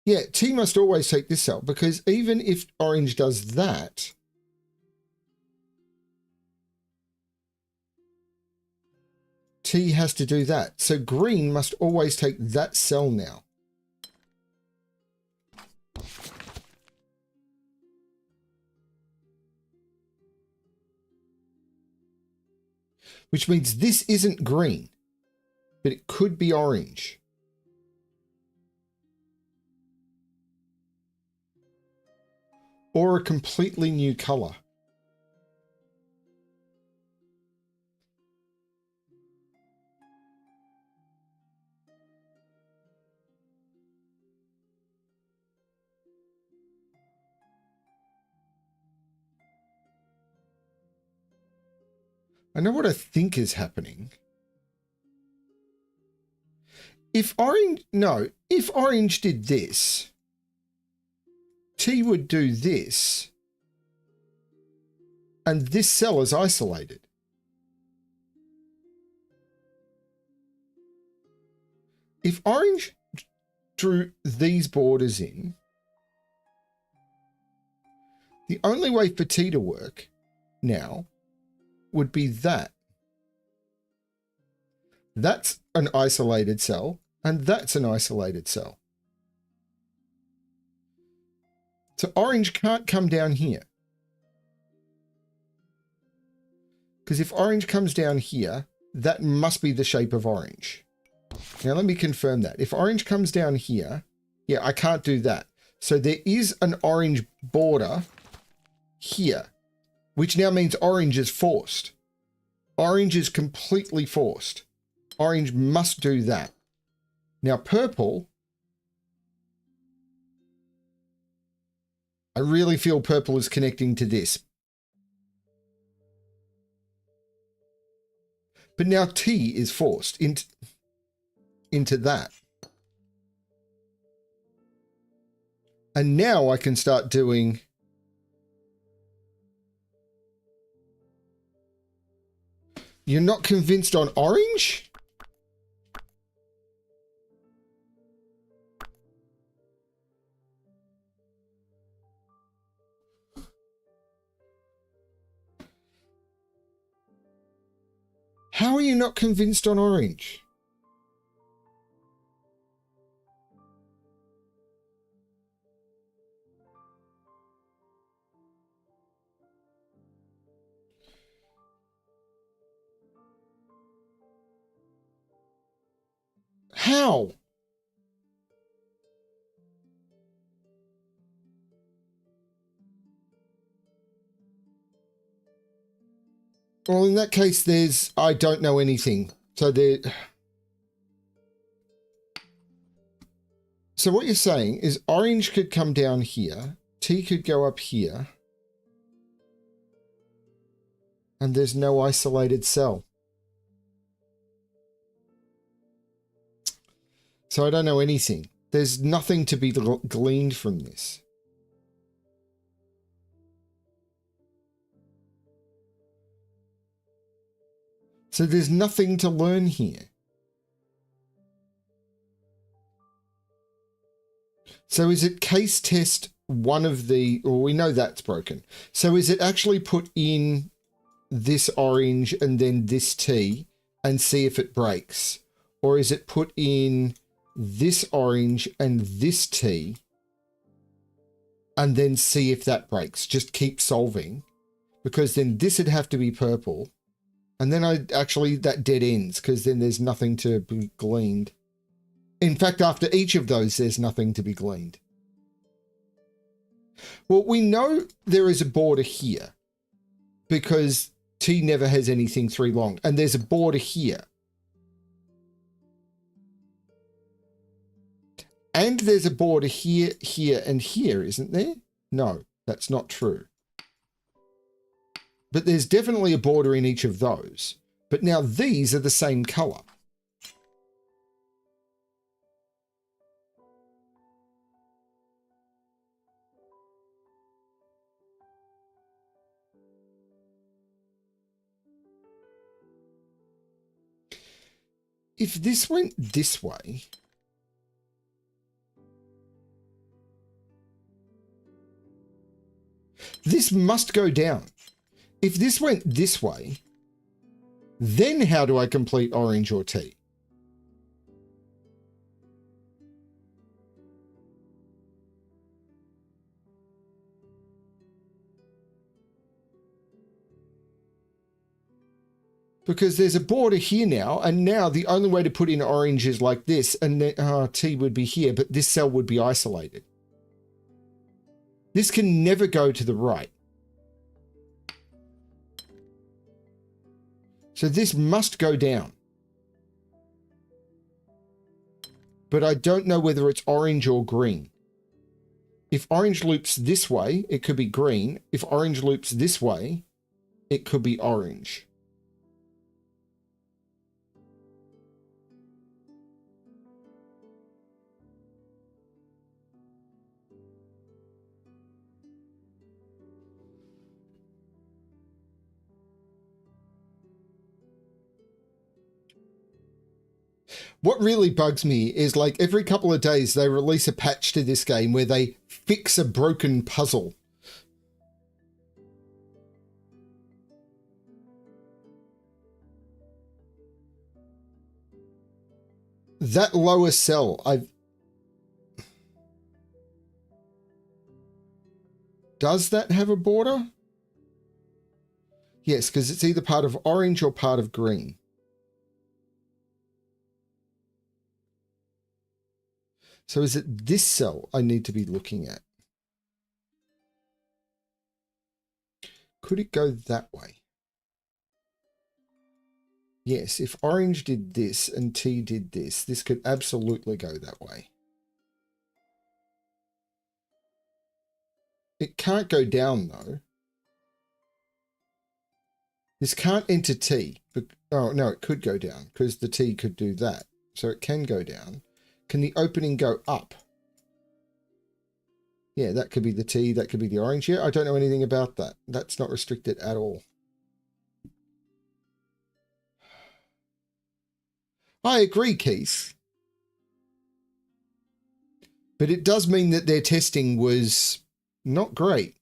Yeah, T must always take this cell because even if orange does that, T has to do that. So green must always take that cell now. Which means this isn't green, but it could be orange. Or a completely new color. I know what I think is happening. If orange did this, T would do this, and this cell is isolated. If orange drew these borders in, the only way for T to work now would be that. That's an isolated cell, and that's an isolated cell. So orange can't come down here. Because if orange comes down here, that must be the shape of orange. Now let me confirm that. If orange comes down here, yeah, I can't do that. So there is an orange border here, which now means orange is forced. Orange is completely forced. Orange must do that. Now purple, I really feel purple is connecting to this. But now T is forced into that. And now I can start doing... You're not convinced on orange? How are you not convinced on orange? How? Well, in that case, there's... I don't know anything. So there... So what you're saying is orange could come down here, T could go up here, and there's no isolated cell. So I don't know anything. There's nothing to be gleaned from this. So there's nothing to learn here. So is it case test one of the... Well, we know that's broken. So is it actually put in this orange and then this T and see if it breaks? Or is it put in this orange and this T and then see if that breaks? Just keep solving, because then this would have to be purple. And then that dead ends, because then there's nothing to be gleaned. In fact, after each of those, there's nothing to be gleaned. Well, we know there is a border here because T never has anything 3 long, and there's a border here. And there's a border here, here, and here, isn't there? No, that's not true. But there's definitely a border in each of those. But now these are the same color. If this went this way, this must go down. If this went this way, then how do I complete orange or T? Because there's a border here now, and now the only way to put in orange is like this, and then T would be here, but this cell would be isolated. This can never go to the right. So this must go down. But I don't know whether it's orange or green. If orange loops this way, it could be green. If orange loops this way, it could be orange. What really bugs me is, like, every couple of days they release a patch to this game where they fix a broken puzzle. That lower cell, Does that have a border? Yes, because it's either part of orange or part of green. So is it this cell I need to be looking at? Could it go that way? Yes, if orange did this and T did this, this could absolutely go that way. It can't go down though. This can't enter T. But, oh no, it could go down because the T could do that. So it can go down. Can the opening go up? Yeah, that could be the T, that could be the orange. Yeah, I don't know anything about that. That's not restricted at all. I agree, Keith. But it does mean that their testing was not great.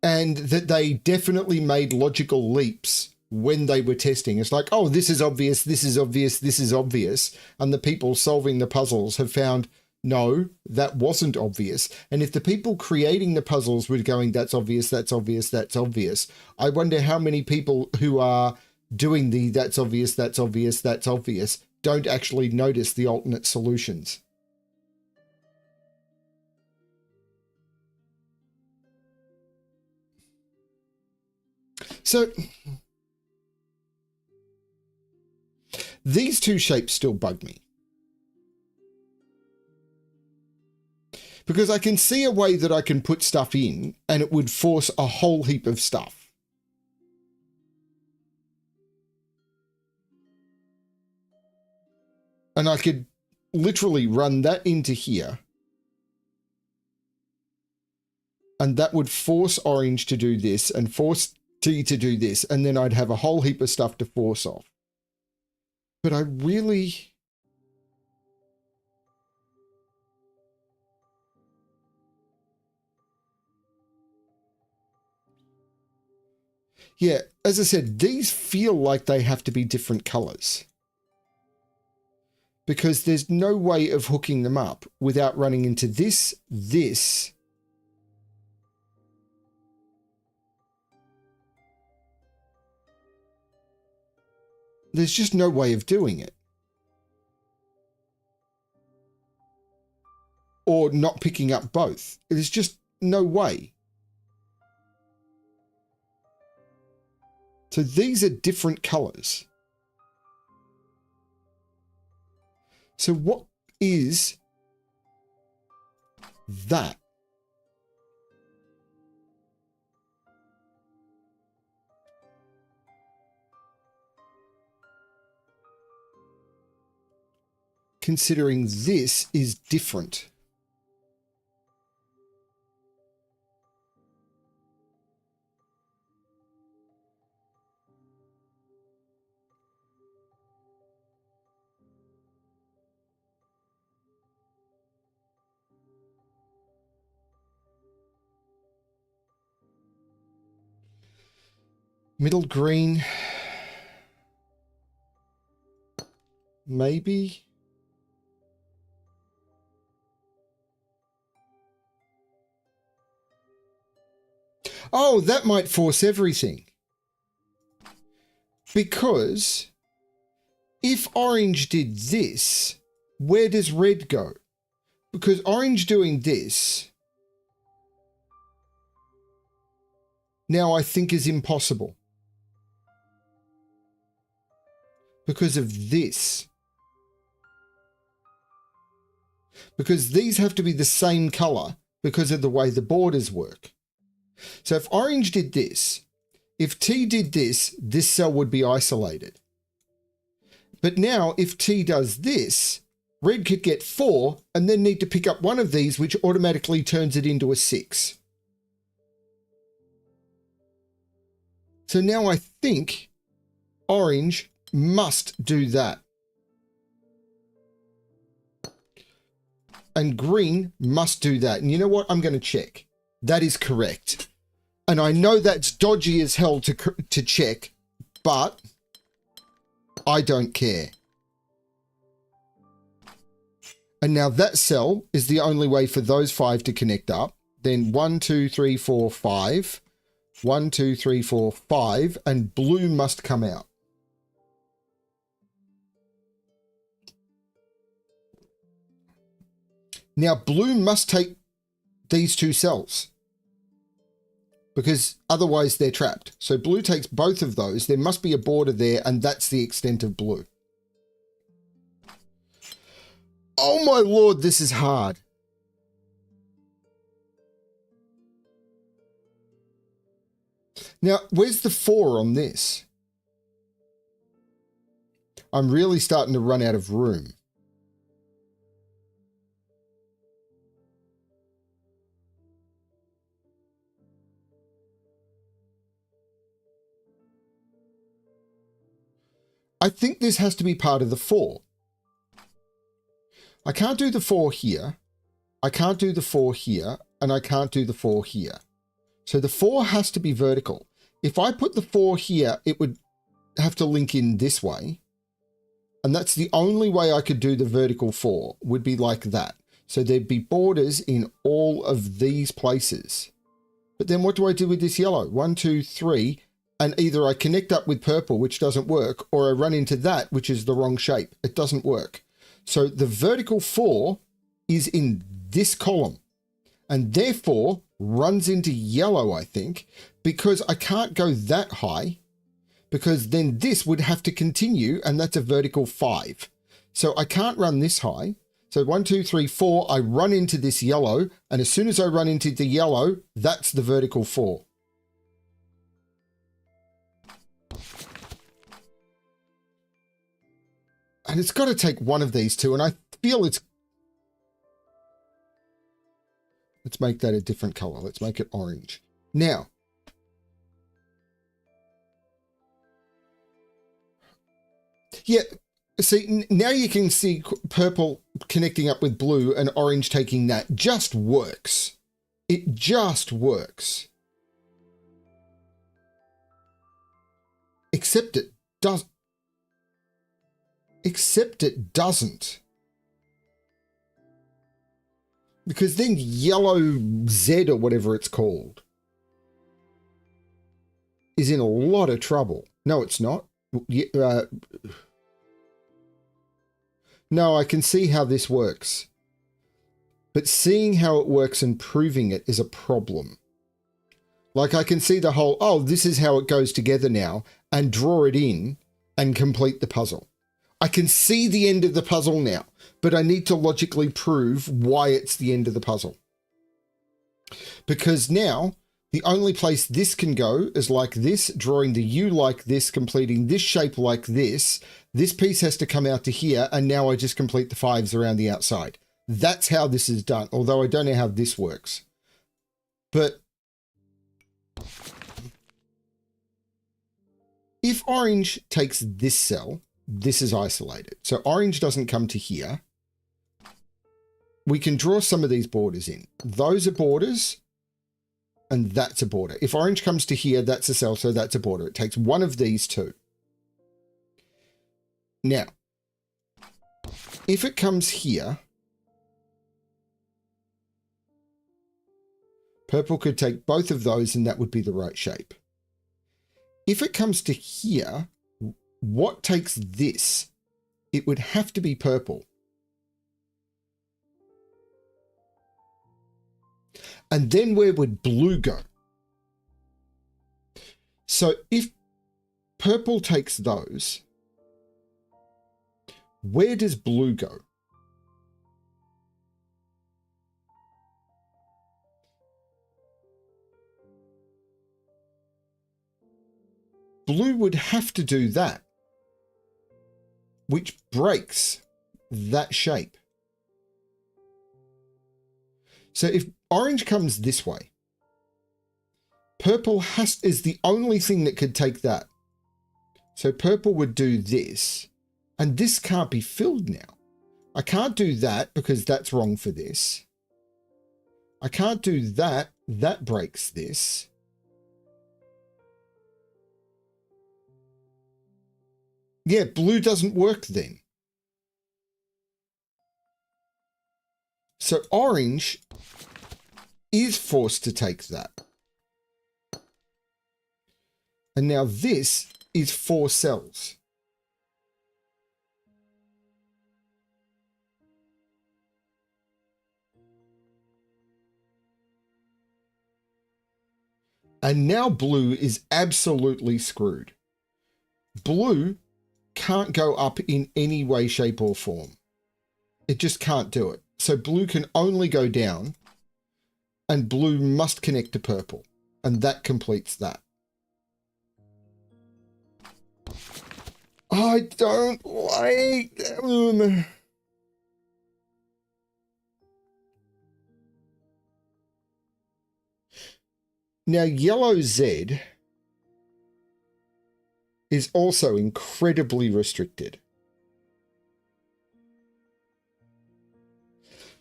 And that they definitely made logical leaps when they were testing. It's like, oh, this is obvious, this is obvious, this is obvious. And the people solving the puzzles have found, no, that wasn't obvious. And if the people creating the puzzles were going, that's obvious, that's obvious, that's obvious, I wonder how many people who are doing the that's obvious, that's obvious, that's obvious, don't actually notice the alternate solutions. So these two shapes still bug me. Because I can see a way that I can put stuff in and it would force a whole heap of stuff. And I could literally run that into here. And that would force orange to do this and force T to do this. And then I'd have a whole heap of stuff to force off. But I really... Yeah, as I said, these feel like they have to be different colors. Because there's no way of hooking them up without running into this. There's just no way of doing it. Or not picking up both. There's just no way. So these are different colors. So what is that? Considering this is different. Middle green. Maybe. Oh, that might force everything. Because if orange did this, where does red go? Because orange doing this now I think is impossible. Because of this. Because these have to be the same color because of the way the borders work. So if orange did this, if T did this, this cell would be isolated. But now if T does this, red could get 4 and then need to pick up one of these, which automatically turns it into a 6. So now I think orange must do that. And green must do that. And you know what? I'm going to check. That is correct. And I know that's dodgy as hell to check, but I don't care. And now that cell is the only way for those 5 to connect up. Then 1, 2, 3, 4, 5. 1, 2, 3, 4, 5. And blue must come out. Now blue must take these 2 cells. Because otherwise they're trapped. So blue takes both of those. There must be a border there, and that's the extent of blue. Oh my lord, this is hard. Now, where's the 4 on this? I'm really starting to run out of room. I think this has to be part of the 4. I can't do the 4 here. I can't do the 4 here. And I can't do the 4 here. So the 4 has to be vertical. If I put the 4 here, it would have to link in this way. And that's the only way I could do the vertical 4, would be like that. So there'd be borders in all of these places. But then what do I do with this yellow? 1, 2, 3. And either I connect up with purple, which doesn't work, or I run into that, which is the wrong shape. It doesn't work. So the vertical 4 is in this column and therefore runs into yellow, I think, because I can't go that high, because then this would have to continue, and that's a vertical 5. So I can't run this high. So 1, 2, 3, 4, I run into this yellow, and as soon as I run into the yellow, that's the vertical 4. And it's got to take one of these two, and I feel it's... Let's make that a different color. Let's make it orange. Now, yeah, see, now you can see purple connecting up with blue and orange taking that. Just works. It just works. Except it does. Except it doesn't. Because then yellow Z or whatever it's called is in a lot of trouble. No, it's not. No, I can see how this works. But seeing how it works and proving it is a problem. Like I can see the whole, oh, this is how it goes together now, and draw it in and complete the puzzle. I can see the end of the puzzle now, but I need to logically prove why it's the end of the puzzle. Because now the only place this can go is like this, drawing the U like this, completing this shape like this. This piece has to come out to here, and now I just complete the 5s around the outside. That's how this is done, although I don't know how this works. But if orange takes this cell, this is isolated. So orange doesn't come to here. We can draw some of these borders in. Those are borders, and that's a border. If orange comes to here, that's a cell, so that's a border. It takes one of these two. Now, if it comes here, purple could take both of those, and that would be the right shape. If it comes to here, what takes this? It would have to be purple. And then where would blue go? So if purple takes those, where does blue go? Blue would have to do that, which breaks that shape. So if orange comes this way, purple is the only thing that could take that. So purple would do this, and this can't be filled now. I can't do that because that's wrong for this. I can't do that. That breaks this. Yeah, blue doesn't work then. So orange is forced to take that. And now this is 4 cells. And now blue is absolutely screwed. Blue can't go up in any way, shape, or form. It just can't do it. So blue can only go down, and blue must connect to purple, and that completes that. I don't like them. Now, yellow Z is also incredibly restricted.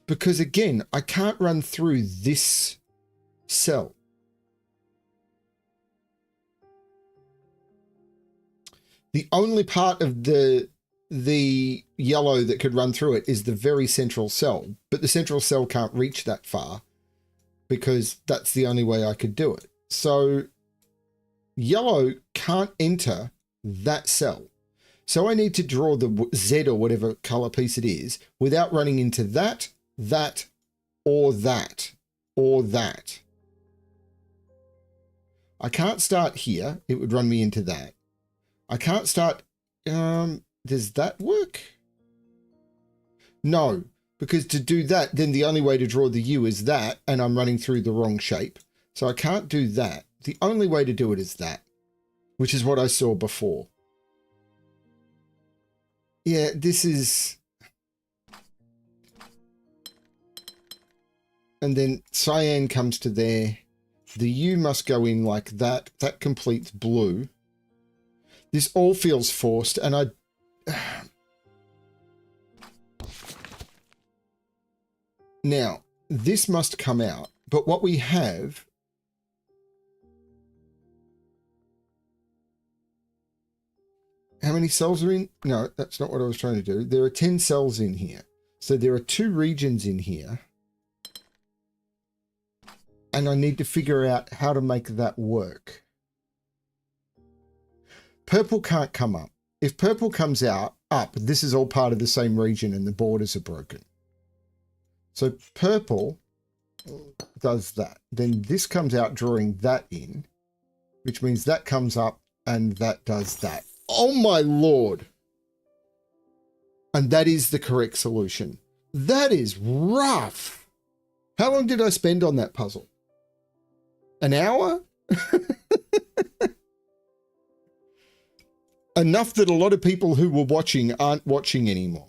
Because again, I can't run through this cell. The only part of the yellow that could run through it is the very central cell, but the central cell can't reach that far because that's the only way I could do it. So yellow can't enter that cell. So I need to draw the Z or whatever color piece it is without running into that, that, or that, or that. I can't start here. It would run me into that. I can't start, does that work? No, because to do that, then the only way to draw the U is that, and I'm running through the wrong shape. So I can't do that. The only way to do it is that, which is what I saw before. Yeah, this is... And then cyan comes to there. The U must go in like that. That completes blue. This all feels forced, and I... Now, this must come out, but what we have... How many cells are in? No, that's not what I was trying to do. There are 10 cells in here. So there are 2 regions in here. And I need to figure out how to make that work. Purple can't come up. If purple comes up, this is all part of the same region and the borders are broken. So purple does that. Then this comes out drawing that in, which means that comes up and that does that. Oh my Lord. And that is the correct solution. That is rough. How long did I spend on that puzzle? An hour? Enough that a lot of people who were watching aren't watching anymore.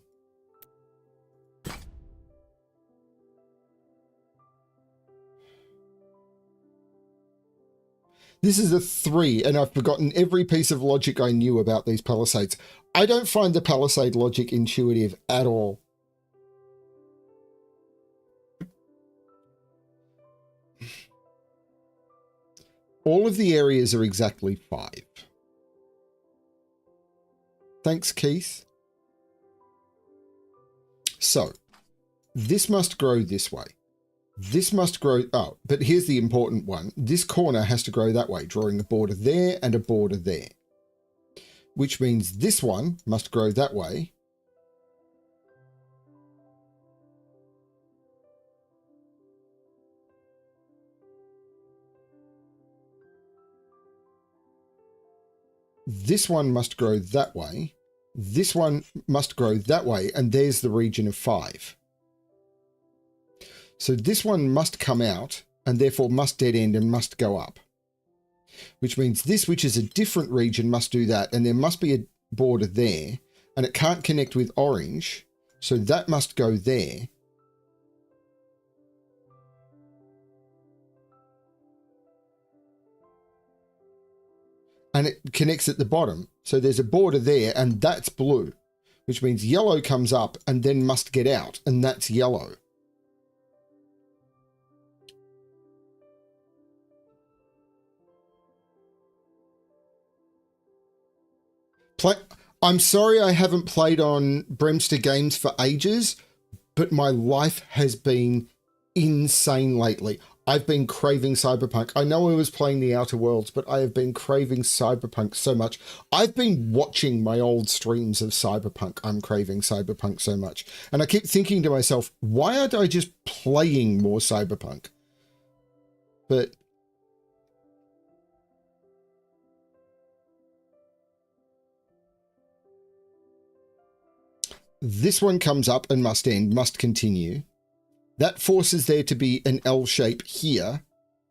This is a 3, and I've forgotten every piece of logic I knew about these palisades. I don't find the palisade logic intuitive at all. All of the areas are exactly 5. Thanks, Keith. So, this must grow this way. This must grow, oh, but here's the important one. This corner has to grow that way, drawing a border there and a border there. Which means this one must grow that way. This one must grow that way. This one must grow that way, and there's the region of 5. So this one must come out and therefore must dead end and must go up. Which means this, which is a different region, must do that, and there must be a border there, and it can't connect with orange, so that must go there. And it connects at the bottom. So there's a border there, and that's blue, which means yellow comes up and then must get out, and that's yellow. I'm sorry I haven't played on BremSter Games for ages, but my life has been insane lately. I've been craving Cyberpunk. I know I was playing The Outer Worlds, but I have been craving Cyberpunk so much. I've been watching my old streams of Cyberpunk. I'm craving Cyberpunk so much. And I keep thinking to myself, why aren't I just playing more Cyberpunk? But... this one comes up and must end, must continue. That forces there to be an L shape here,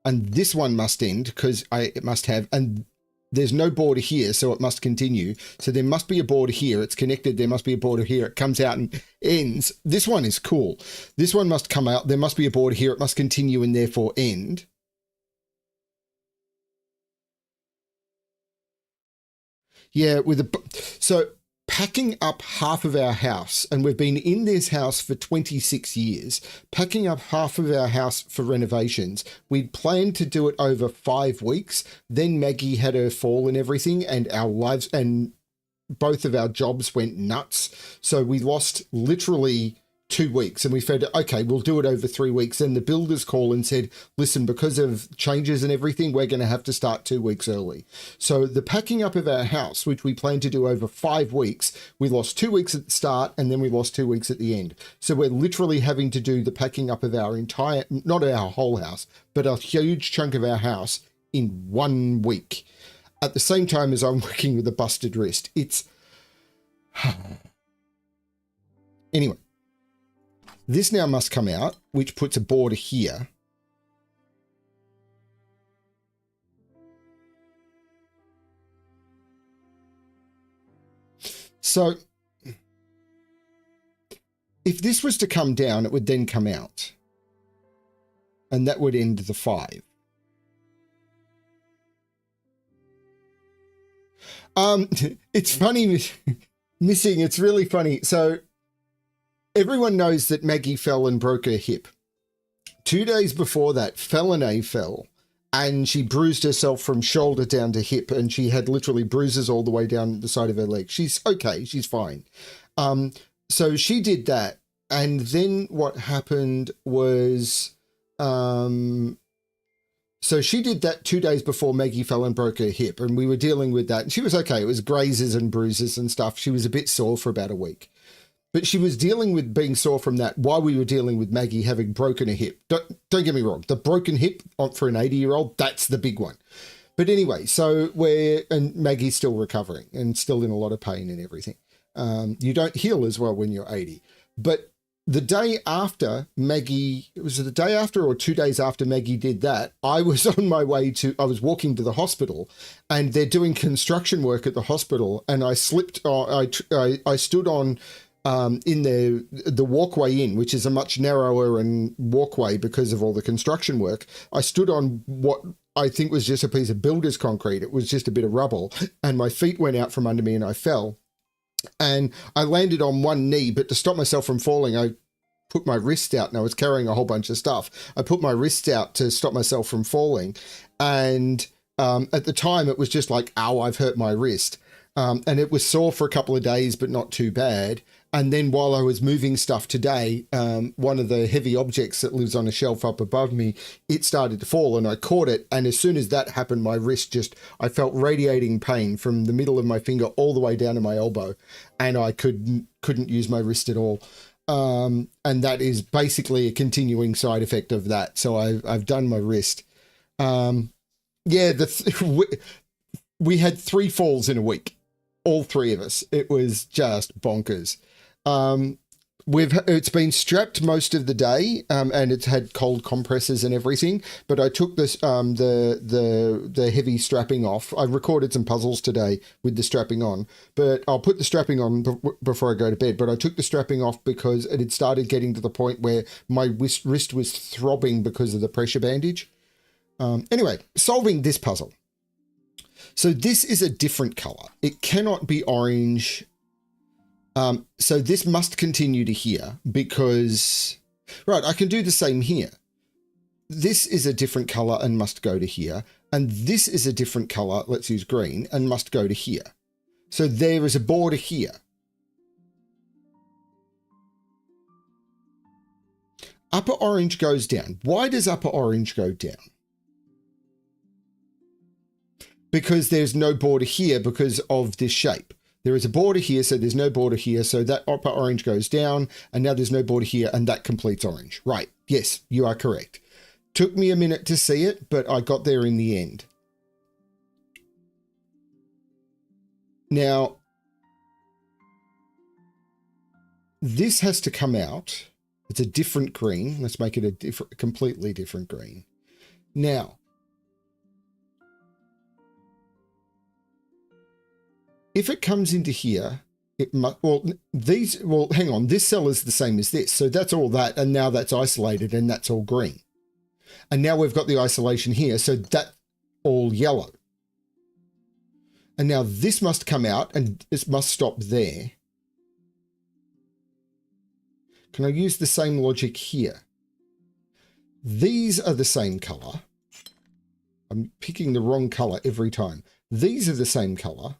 and this one must end because it must have, and there's no border here, so it must continue. So there must be a border here. It's connected. There must be a border here. It comes out and ends. This one is cool. This one must come out. There must be a border here. It must continue and therefore end. Yeah, so packing up half of our house, and we've been in this house for 26 years, packing up half of our house for renovations. We'd planned to do it over 5 weeks. Then Maggie had her fall and everything, and our lives and both of our jobs went nuts. So we lost literally 2 weeks, and we said, okay, we'll do it over 3 weeks. And the builders call and said, listen, because of changes and everything, we're going to have to start 2 weeks early. So the packing up of our house, which we planned to do over 5 weeks, we lost 2 weeks at the start, and then we lost 2 weeks at the end. So we're literally having to do the packing up of our entire, not our whole house, but a huge chunk of our house in 1 week. At the same time as I'm working with a busted wrist. It's... Anyway. This now must come out, which puts a border here. So, if this was to come down, it would then come out. And that would end the 5. It's funny, missing, it's really funny. So, everyone knows that Maggie fell and broke her hip. 2 days before that, Felinae fell, and she bruised herself from shoulder down to hip, and she had literally bruises all the way down the side of her leg. She's okay, she's fine. So she did that, and then what happened was... So she did that 2 days before Maggie fell and broke her hip, and we were dealing with that. And she was okay. It was grazes and bruises and stuff. She was a bit sore for about a week. But she was dealing with being sore from that while we were dealing with Maggie having broken a hip. Don't get me wrong. The broken hip for an 80-year-old, that's the big one. But anyway, so and Maggie's still recovering and still in a lot of pain and everything. You don't heal as well when you're 80. But the day after Maggie, it was the day after or 2 days after Maggie did that, I was on my way I was walking to the hospital, and they're doing construction work at the hospital, and I slipped, I stood on, in the walkway in, which is a much narrower and walkway because of all the construction work. I stood on what I think was just a piece of builder's concrete. It was just a bit of rubble, and my feet went out from under me and I fell. And I landed on one knee, but to stop myself from falling, I put my wrist out, and I was carrying a whole bunch of stuff. I put my wrist out to stop myself from falling. And at the time, it was just like, ow, I've hurt my wrist. And it was sore for a couple of days, but not too bad. And then while I was moving stuff today, one of the heavy objects that lives on a shelf up above me, it started to fall, and I caught it. And as soon as that happened, my wrist I felt radiating pain from the middle of my finger all the way down to my elbow. And I couldn't use my wrist at all. And that is basically a continuing side effect of that. So I've done my wrist. Yeah, we had 3 falls in a week. All 3 of us. It was just bonkers. It's been strapped most of the day, and it's had cold compresses and everything. But I took this the heavy strapping off. I recorded some puzzles today with the strapping on, but I'll put the strapping on before I go to bed. But I took the strapping off because it had started getting to the point where my wrist was throbbing because of the pressure bandage. Anyway, solving this puzzle. So this is a different color. It cannot be orange. So this must continue to here because, right, I can do the same here. This is a different color and must go to here. And this is a different color, let's use green, and must go to here. So there is a border here. Upper orange goes down. Why does upper orange go down? Because there's no border here because of this shape. There is a border here, so there's no border here, so that upper orange goes down, and now there's no border here, and that completes orange. Right, yes, you are correct. Took me a minute to see it, but I got there in the end. Now, this has to come out. It's a different green. Let's make it a completely different green. Now, if it comes into here, it must, well, hang on, this cell is the same as this. So that's all that, and now that's isolated, and that's all green. And now we've got the isolation here, so that's all yellow. And now this must come out and this must stop there. Can I use the same logic here? These are the same color. I'm picking the wrong color every time. These are the same color.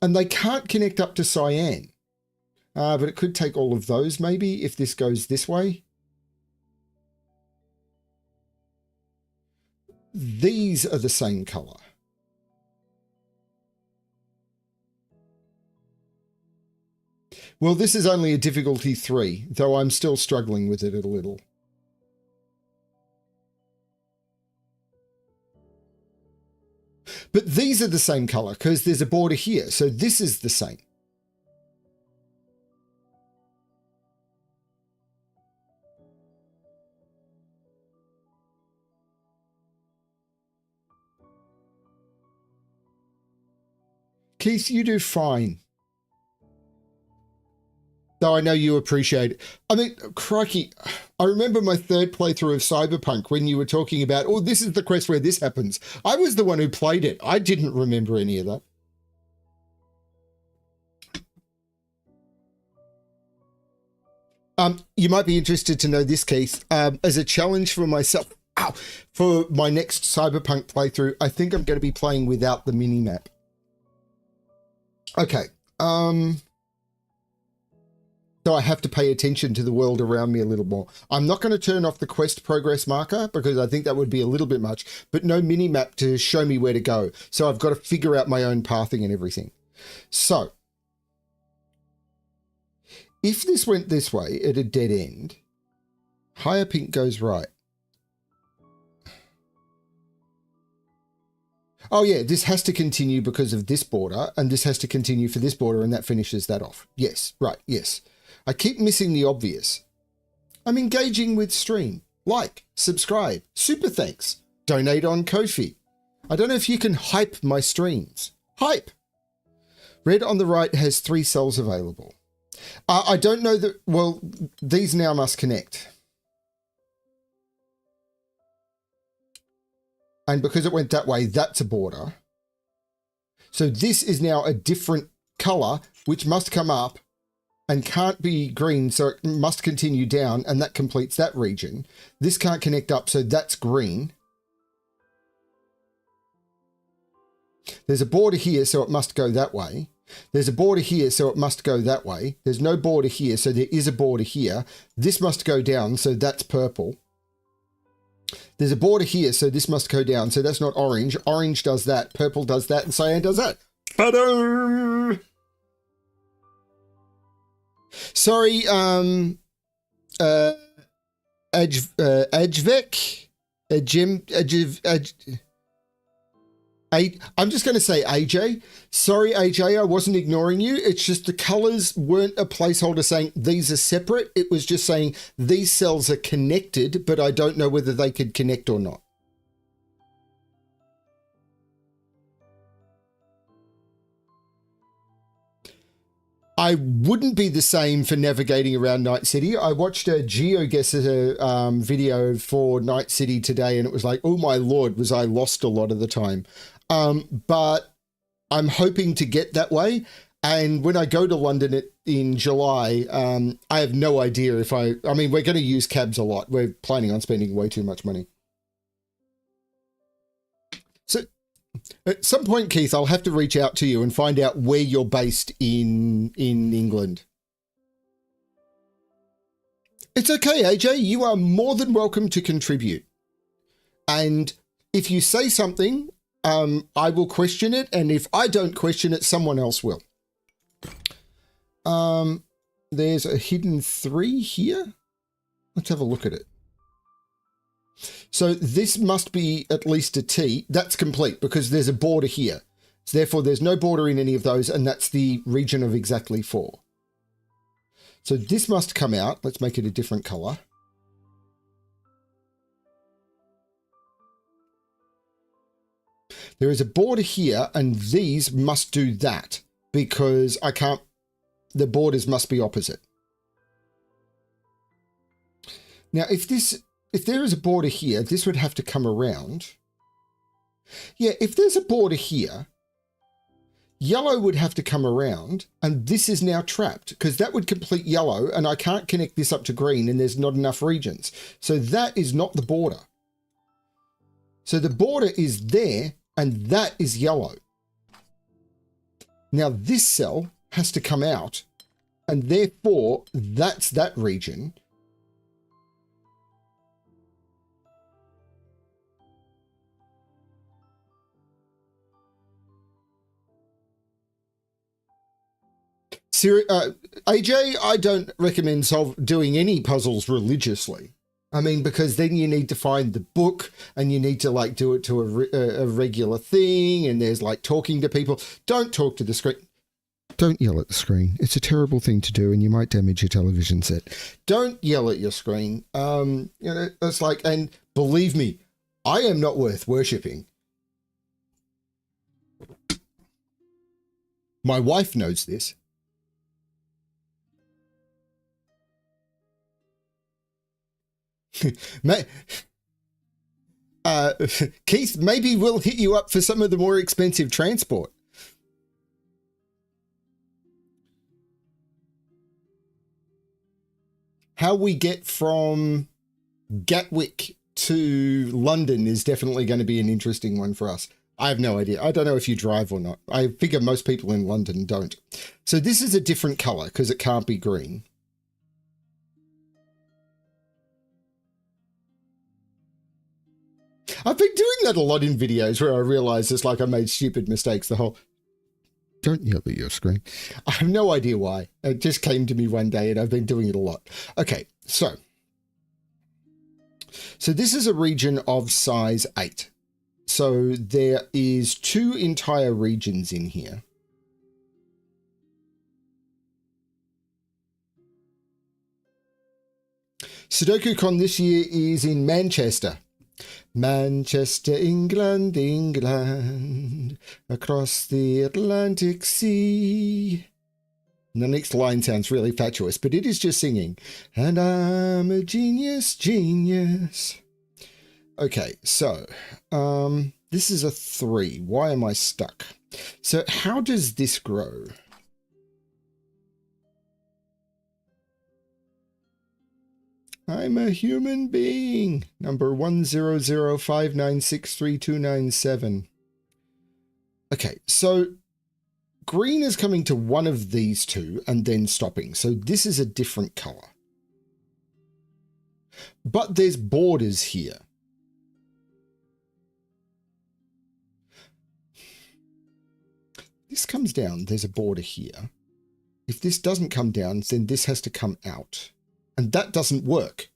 And they can't connect up to cyan. But it could take all of those maybe if this goes this way. These are the same color. Well, this is only a difficulty 3, though I'm still struggling with it a little. But these are the same color because there's a border here, so this is the same. Keith, you do fine. Though I know you appreciate it. I mean, crikey, I remember my third playthrough of Cyberpunk when you were talking about, oh, this is the quest where this happens. I was the one who played it. I didn't remember any of that. You might be interested to know this, Keith. As a challenge for myself, for my next Cyberpunk playthrough, I think I'm going to be playing without the mini-map. Okay. So I have to pay attention to the world around me a little more. I'm not going to turn off the quest progress marker because I think that would be a little bit much, but no mini-map to show me where to go. So I've got to figure out my own pathing and everything. So if this went this way at a dead end, higher pink goes right. Oh yeah, this has to continue because of this border, and this has to continue for this border, and that finishes that off. Yes, right, yes. I keep missing the obvious. I'm engaging with stream. Like, subscribe, super thanks, donate on Ko-fi. I don't know if you can hype my streams. Hype! Red on the right has 3 cells available. I don't know that, well, these now must connect. And because it went that way, that's a border. So this is now a different color, which must come up and can't be green, so it must continue down, and that completes that region. This can't connect up, so that's green. There's a border here, so it must go that way. There's a border here, so it must go that way. There's no border here, so there is a border here. This must go down, so that's purple. There's a border here, so this must go down, so that's not orange. Orange does that, purple does that, and cyan does that. Ta-da! Sorry, Ajvek? I'm just going to say AJ. Sorry, AJ, I wasn't ignoring you. It's just the colors weren't a placeholder saying these are separate. It was just saying these cells are connected, but I don't know whether they could connect or not. I wouldn't be the same for navigating around Night City. I watched a GeoGuessr video for Night City today, and it was like, oh my Lord, was I lost a lot of the time. But I'm hoping to get that way. And when I go to London in July, I have no idea if I mean, we're going to use cabs a lot. We're planning on spending way too much money. So at some point, Keith, I'll have to reach out to you and find out where you're based in England. It's okay, AJ. You are more than welcome to contribute. And if you say something, I will question it. And if I don't question it, someone else will. There's a hidden 3 here. Let's have a look at it. So this must be at least a T. That's complete because there's a border here. So therefore, there's no border in any of those, and that's the region of exactly 4. So this must come out. Let's make it a different color. There is a border here, and these must do that because I can't, the borders must be opposite. Now, if there is a border here, this would have to come around. Yeah, if there's a border here, yellow would have to come around, and this is now trapped because that would complete yellow, and I can't connect this up to green, and there's not enough regions. So that is not the border. So the border is there, and that is yellow. Now this cell has to come out, and therefore that's that region. AJ, I don't recommend doing any puzzles religiously. I mean, because then you need to find the book and you need to like do it to a regular thing, and there's like talking to people. Don't talk to the screen. Don't yell at the screen. It's a terrible thing to do, and you might damage your television set. Don't yell at your screen. You know, it's like, and believe me, I am not worth worshipping. My wife knows this. Keith, maybe we'll hit you up for some of the more expensive transport. How we get from Gatwick to London is definitely going to be an interesting one for us. I have no idea. I don't know if you drive or not. I figure most people in London don't. So this is a different color because it can't be green. I've been doing that a lot in videos where I realize it's like I made stupid mistakes. The whole, don't yell at your screen. I have no idea why. It just came to me one day and I've been doing it a lot. Okay, so this is a region of size 8. So there is 2 entire regions in here. SudokuCon this year is in Manchester. Manchester, England, England, across the Atlantic Sea. And the next line sounds really fatuous, but it is just singing. And I'm a genius, genius. Okay, so this is a 3. Why am I stuck? So how does this grow? I'm a human being. Number 10059632997. Okay, so green is coming to one of these 2 and then stopping. So this is a different color. But there's borders here. This comes down, there's a border here. If this doesn't come down, then this has to come out. And that doesn't work.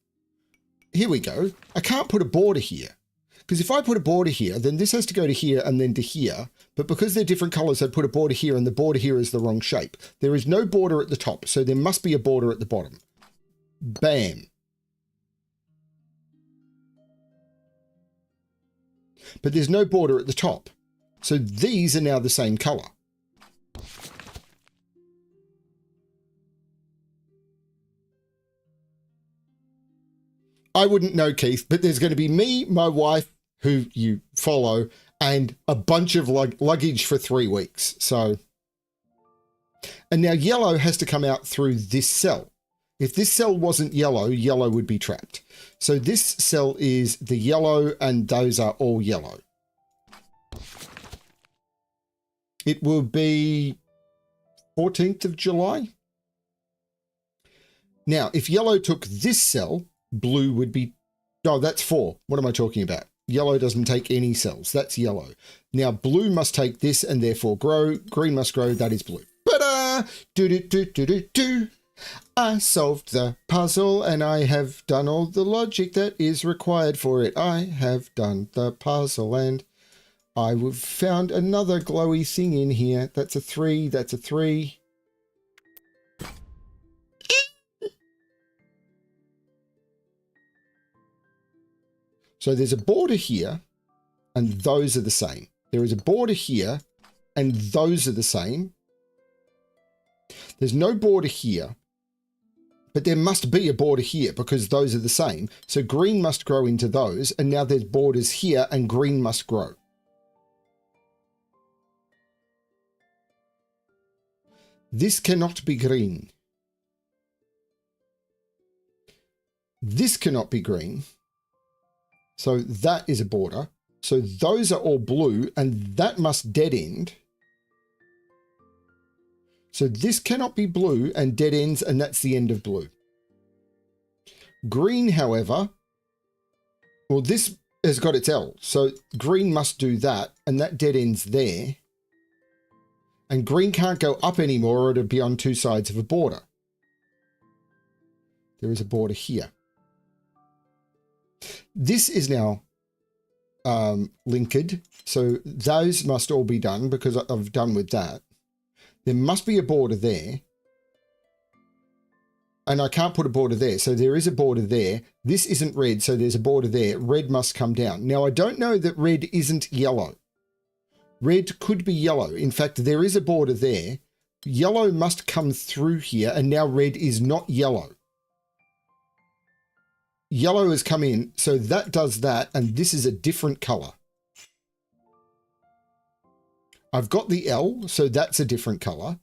Here we go. I can't put a border here. Because if I put a border here, then this has to go to here and then to here. But because they're different colors, I'd put a border here and the border here is the wrong shape. There is no border at the top, so there must be a border at the bottom. Bam. But there's no border at the top. So these are now the same color. I wouldn't know, Keith, but there's going to be me, my wife, who you follow, and a bunch of luggage for 3 weeks. So, and now yellow has to come out through this cell. If this cell wasn't yellow, yellow would be trapped. So this cell is the yellow, and those are all yellow. It will be 14th of July. Now, if yellow took this cell, blue would be, oh, that's 4. What am I talking about? Yellow doesn't take any cells. That's yellow. Now, blue must take this and therefore grow. Green must grow. That is blue. But do. I solved the puzzle and I have done all the logic that is required for it. I have done the puzzle and I've found another glowy thing in here. That's a 3. That's a 3. So there's a border here, and those are the same. There is a border here, and those are the same. There's no border here, but there must be a border here because those are the same. So green must grow into those, and now there's borders here, and green must grow. This cannot be green. This cannot be green. So that is a border. So those are all blue, and that must dead end. So this cannot be blue and dead ends, and that's the end of blue. Green, however, well, this has got its L. So green must do that, and that dead ends there. And green can't go up anymore, or it'll be on two sides of a border. There is a border here. This is now linked. So those must all be done because I've done with that. There must be a border there. And I can't put a border there. So there is a border there. This isn't red, so there's a border there. Red must come down. Now, I don't know that red isn't yellow. Red could be yellow. In fact, there is a border there. Yellow must come through here, and now red is not yellow. Yellow has come in, so that does that, and this is a different color. I've got the L, so that's a different color.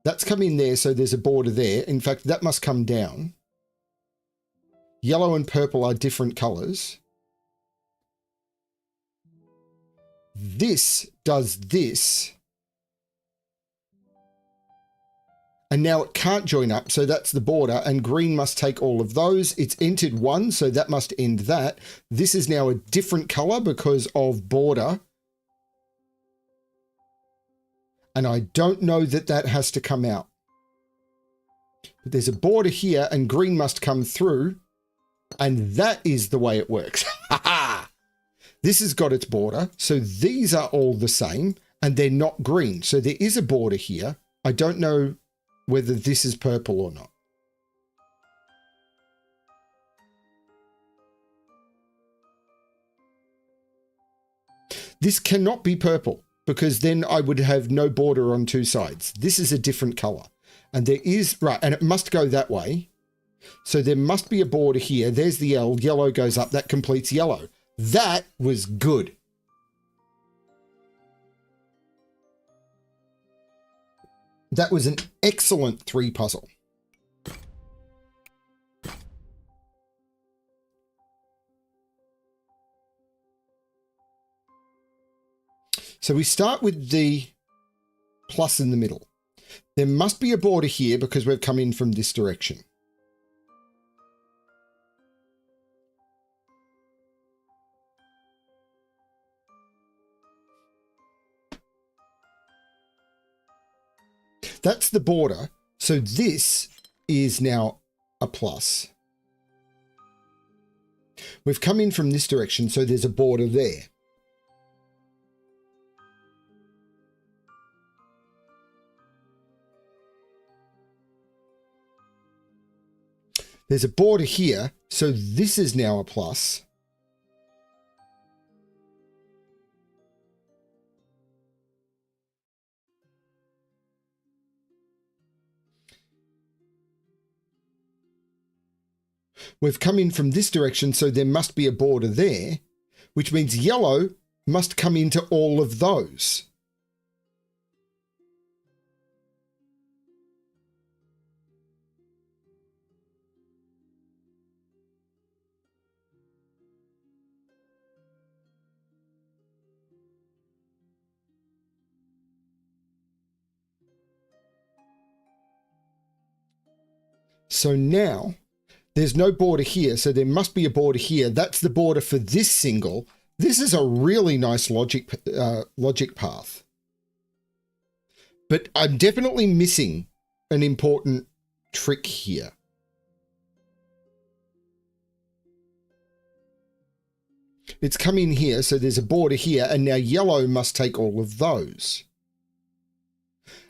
That's come in there, so there's a border there. In fact, that must come down. Yellow and purple are different colors. This does this. And now it can't join up, so that's the border, and green must take all of those. It's entered one, so that must end that. This is now a different color because of border. And I don't know that that has to come out. But there's a border here, and green must come through, and that is the way it works. This has got its border, so these are all the same, and they're not green. So there is a border here. I don't know whether this is purple or not. This cannot be purple because then I would have no border on two sides. This is a different color. And there is, right, and it must go that way. So there must be a border here. There's the L. Yellow goes up. That completes yellow. That was good. That was an excellent 3 puzzle. So we start with the plus in the middle. There must be a border here because we've come in from this direction. That's the border. So this is now a plus. We've come in from this direction, so there's a border there. There's a border here, so this is now a plus. We've come in from this direction, so there must be a border there, which means yellow must come into all of those. So now there's no border here, so there must be a border here. That's the border for this single. This is a really nice logic path. But I'm definitely missing an important trick here. It's come in here, so there's a border here, and now yellow must take all of those.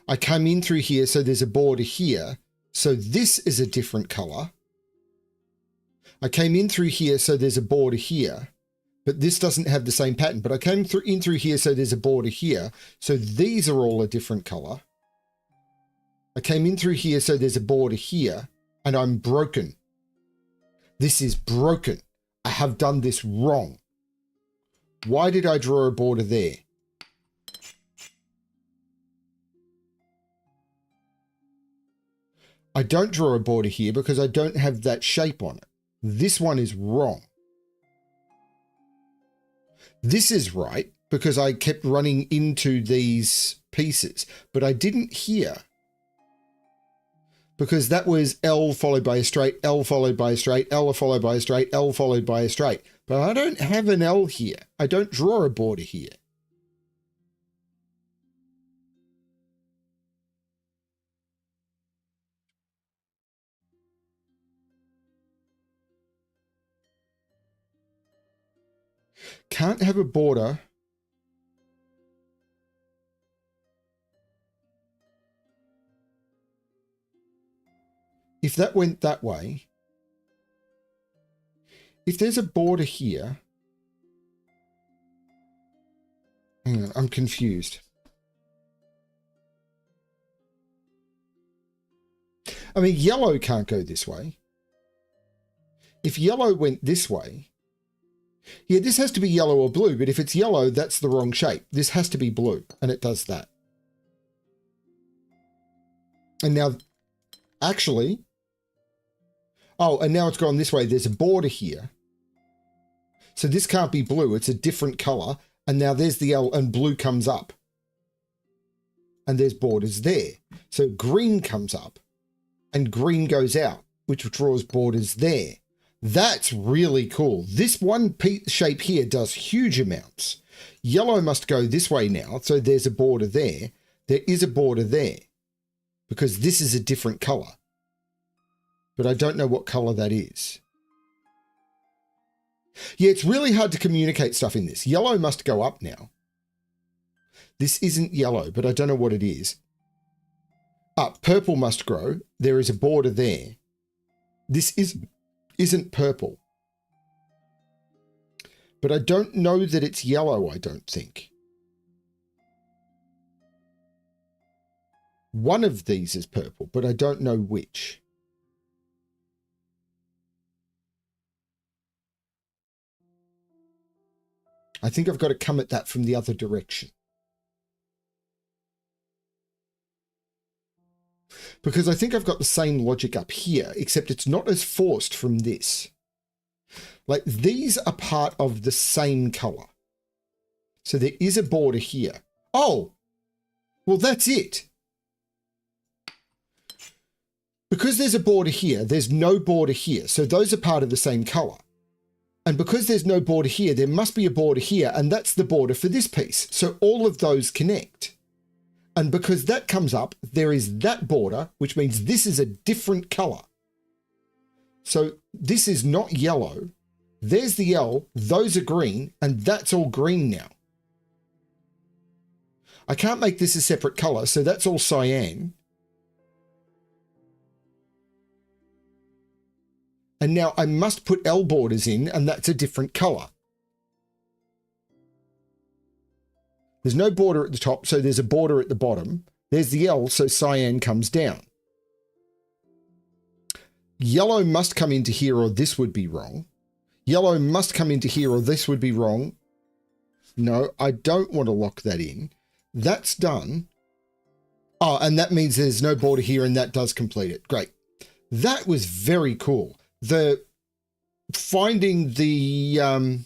I come in through here, so there's a border here. So this is a different color. I came in through here, so there's a border here, but this doesn't have the same pattern. But I came in through here, so there's a border here. So these are all a different color. I came in through here, so there's a border here, and I'm broken. This is broken. I have done this wrong. Why did I draw a border there? I don't draw a border here because I don't have that shape on it. This one is wrong. This is right because I kept running into these pieces, but I didn't here because that was L followed by a straight, L followed by a straight, L followed by a straight, L followed by a straight. But I don't have an L here. I don't draw a border here. Can't have a border. If that went that way, if there's a border here, hang on, I'm confused. I mean, yellow can't go this way. If yellow went this way, yeah, this has to be yellow or blue, but if it's yellow, that's the wrong shape. This has to be blue, and it does that. And now, actually, oh, and now it's gone this way. There's a border here. So this can't be blue. It's a different color. And now there's the L, and blue comes up. And there's borders there. So green comes up, and green goes out, which draws borders there. That's really cool. This one shape here does huge amounts. Yellow must go this way now, so there's a border there. There is a border there, because this is a different color. But I don't know what color that is. Yeah, it's really hard to communicate stuff in this. Yellow must go up now. This isn't yellow, but I don't know what it is. Purple must grow. There is a border there. This isn't purple. But I don't know that it's yellow, I don't think. One of these is purple, but I don't know which. I think I've got to come at that from the other direction. Because I think I've got the same logic up here, except it's not as forced from this. Like, these are part of the same color. So there is a border here. Oh, well, that's it. Because there's a border here, there's no border here. So those are part of the same color. And because there's no border here, there must be a border here, and that's the border for this piece. So all of those connect. And because that comes up, there is that border, which means this is a different color. So this is not yellow. There's the L, those are green, and that's all green now. I can't make this a separate color, so that's all cyan. And now I must put L borders in, and that's a different color. There's no border at the top, so there's a border at the bottom. There's the L, so cyan comes down. Yellow must come into here, or this would be wrong. Yellow must come into here, or this would be wrong. No, I don't want to lock that in. That's done. Oh, and that means there's no border here, and that does complete it. Great. That was very cool. The finding the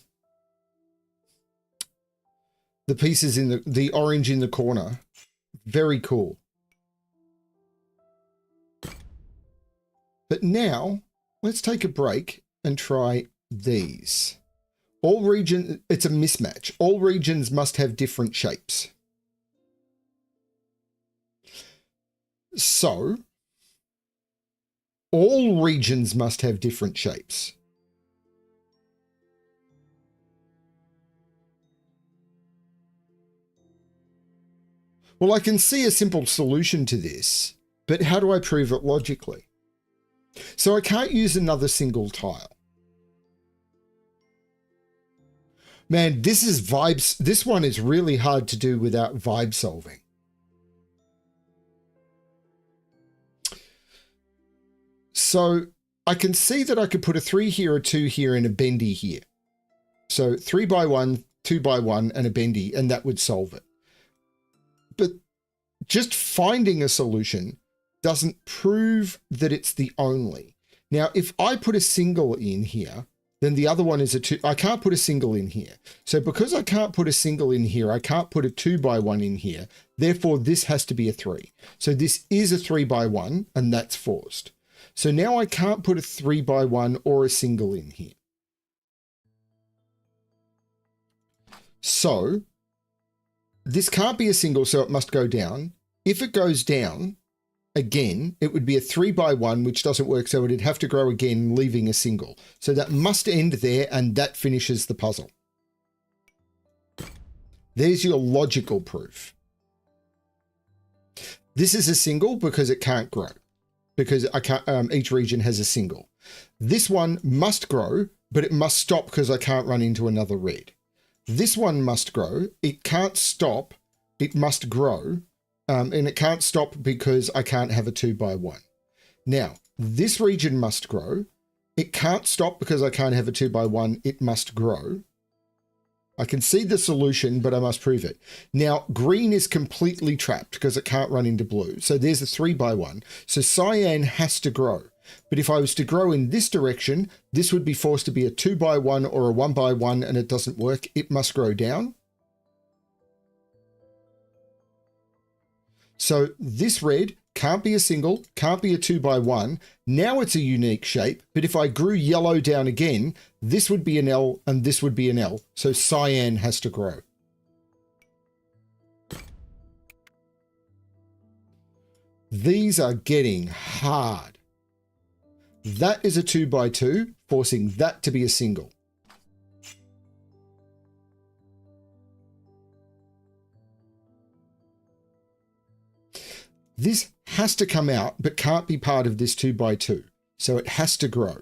pieces in the orange in the corner, very cool. But now let's take a break and try these. All region, it's a mismatch. All regions must have different shapes. So all regions must have different shapes. Well, I can see a simple solution to this, but how do I prove it logically? So I can't use another single tile. Man, this is vibes. This one is really hard to do without vibe solving. So I can see that I could put a 3 here, a 2 here, and a bendy here. So 3 by 1, 2 by 1, and a bendy, and that would solve it. But just finding a solution doesn't prove that it's the only. Now, if I put a single in here, then the other one is a 2. I can't put a single in here. So because I can't put a single in here, I can't put a 2x1 in here. Therefore, this has to be a 3. So this is a 3x1, and that's forced. So now I can't put a 3x1 or a single in here. So this can't be a single, so it must go down. If it goes down, again, it would be a 3x1, which doesn't work, so it'd have to grow again, leaving a single. So that must end there, and that finishes the puzzle. There's your logical proof. This is a single because it can't grow, because I can't, each region has a single. This one must grow, but it must stop because I can't run into another red. This one must grow. It can't stop. It must grow. And it can't stop because I can't have a 2x1. Now, this region must grow. It can't stop because I can't have a 2x1. It must grow. I can see the solution, but I must prove it. Now, green is completely trapped because it can't run into blue. So there's a 3x1. So cyan has to grow. But if I was to grow in this direction, this would be forced to be a 2x1 or a 1x1, and it doesn't work. It must grow down. So this red can't be a single, can't be a 2x1. Now it's a unique shape, but if I grew yellow down again, this would be an L and this would be an L. So cyan has to grow. These are getting hard. That is a 2x2, forcing that to be a single. This has to come out, but can't be part of this 2x2. So it has to grow.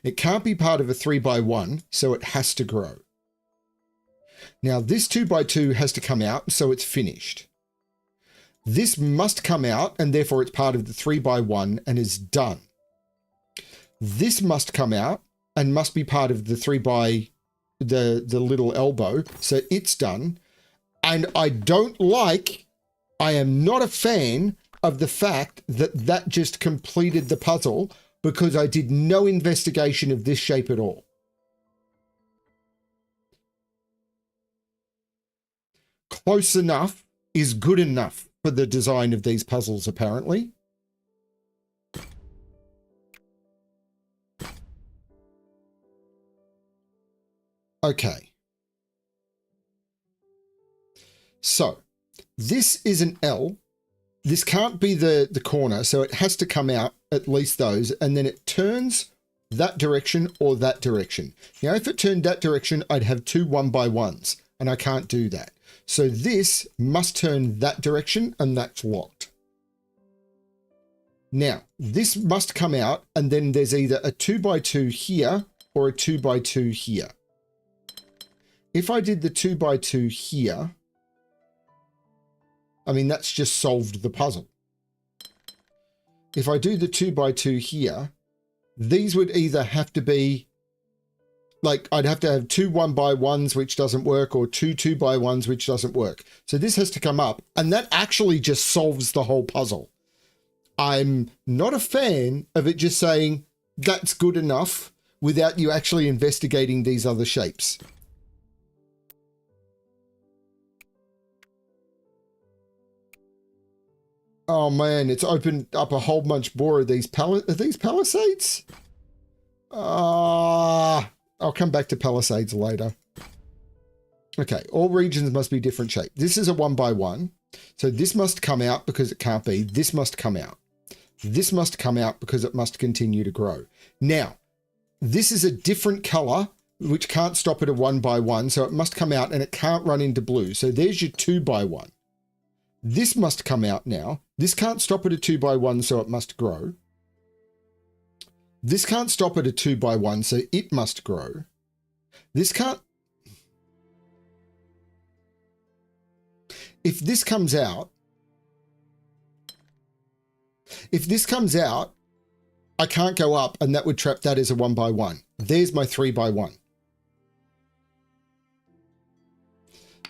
It can't be part of a 3x1, so it has to grow. Now this 2x2 has to come out, so it's finished. This must come out, and therefore it's part of the 3x1 and is done. This must come out and must be part of the 3x the little elbow, so it's done. And I am not a fan of the fact that that just completed the puzzle because I did no investigation of this shape at all. Close enough is good enough for the design of these puzzles, apparently. Okay. So this is an L. This can't be the corner, so it has to come out, at least those, and then it turns that direction or that direction. Now, if it turned that direction, I'd have two 1x1s, and I can't do that. So this must turn that direction, and that's locked. Now, this must come out, and then there's either a 2x2 here or a 2x2 here. If I did the 2x2 here, I mean, that's just solved the puzzle. If I do the 2x2 here, these would either have to be, like, I'd have to have two 1x1s, which doesn't work, or two 2x1s, which doesn't work. So this has to come up, and that actually just solves the whole puzzle. I'm not a fan of it just saying, that's good enough, without you actually investigating these other shapes. Oh man, it's opened up a whole bunch more of these are these palisades? I'll come back to palisades later. Okay, all regions must be different shape. This is a 1x1. So this must come out because it can't be. This must come out. This must come out because it must continue to grow. Now, this is a different color, which can't stop at a 1x1. So it must come out and it can't run into blue. So there's your 2x1. This must come out now. This can't stop at a 2x1, so it must grow. This can't stop at a 2x1, so it must grow. This can't... If this comes out, I can't go up, and that would trap that as a 1x1. There's my 3x1.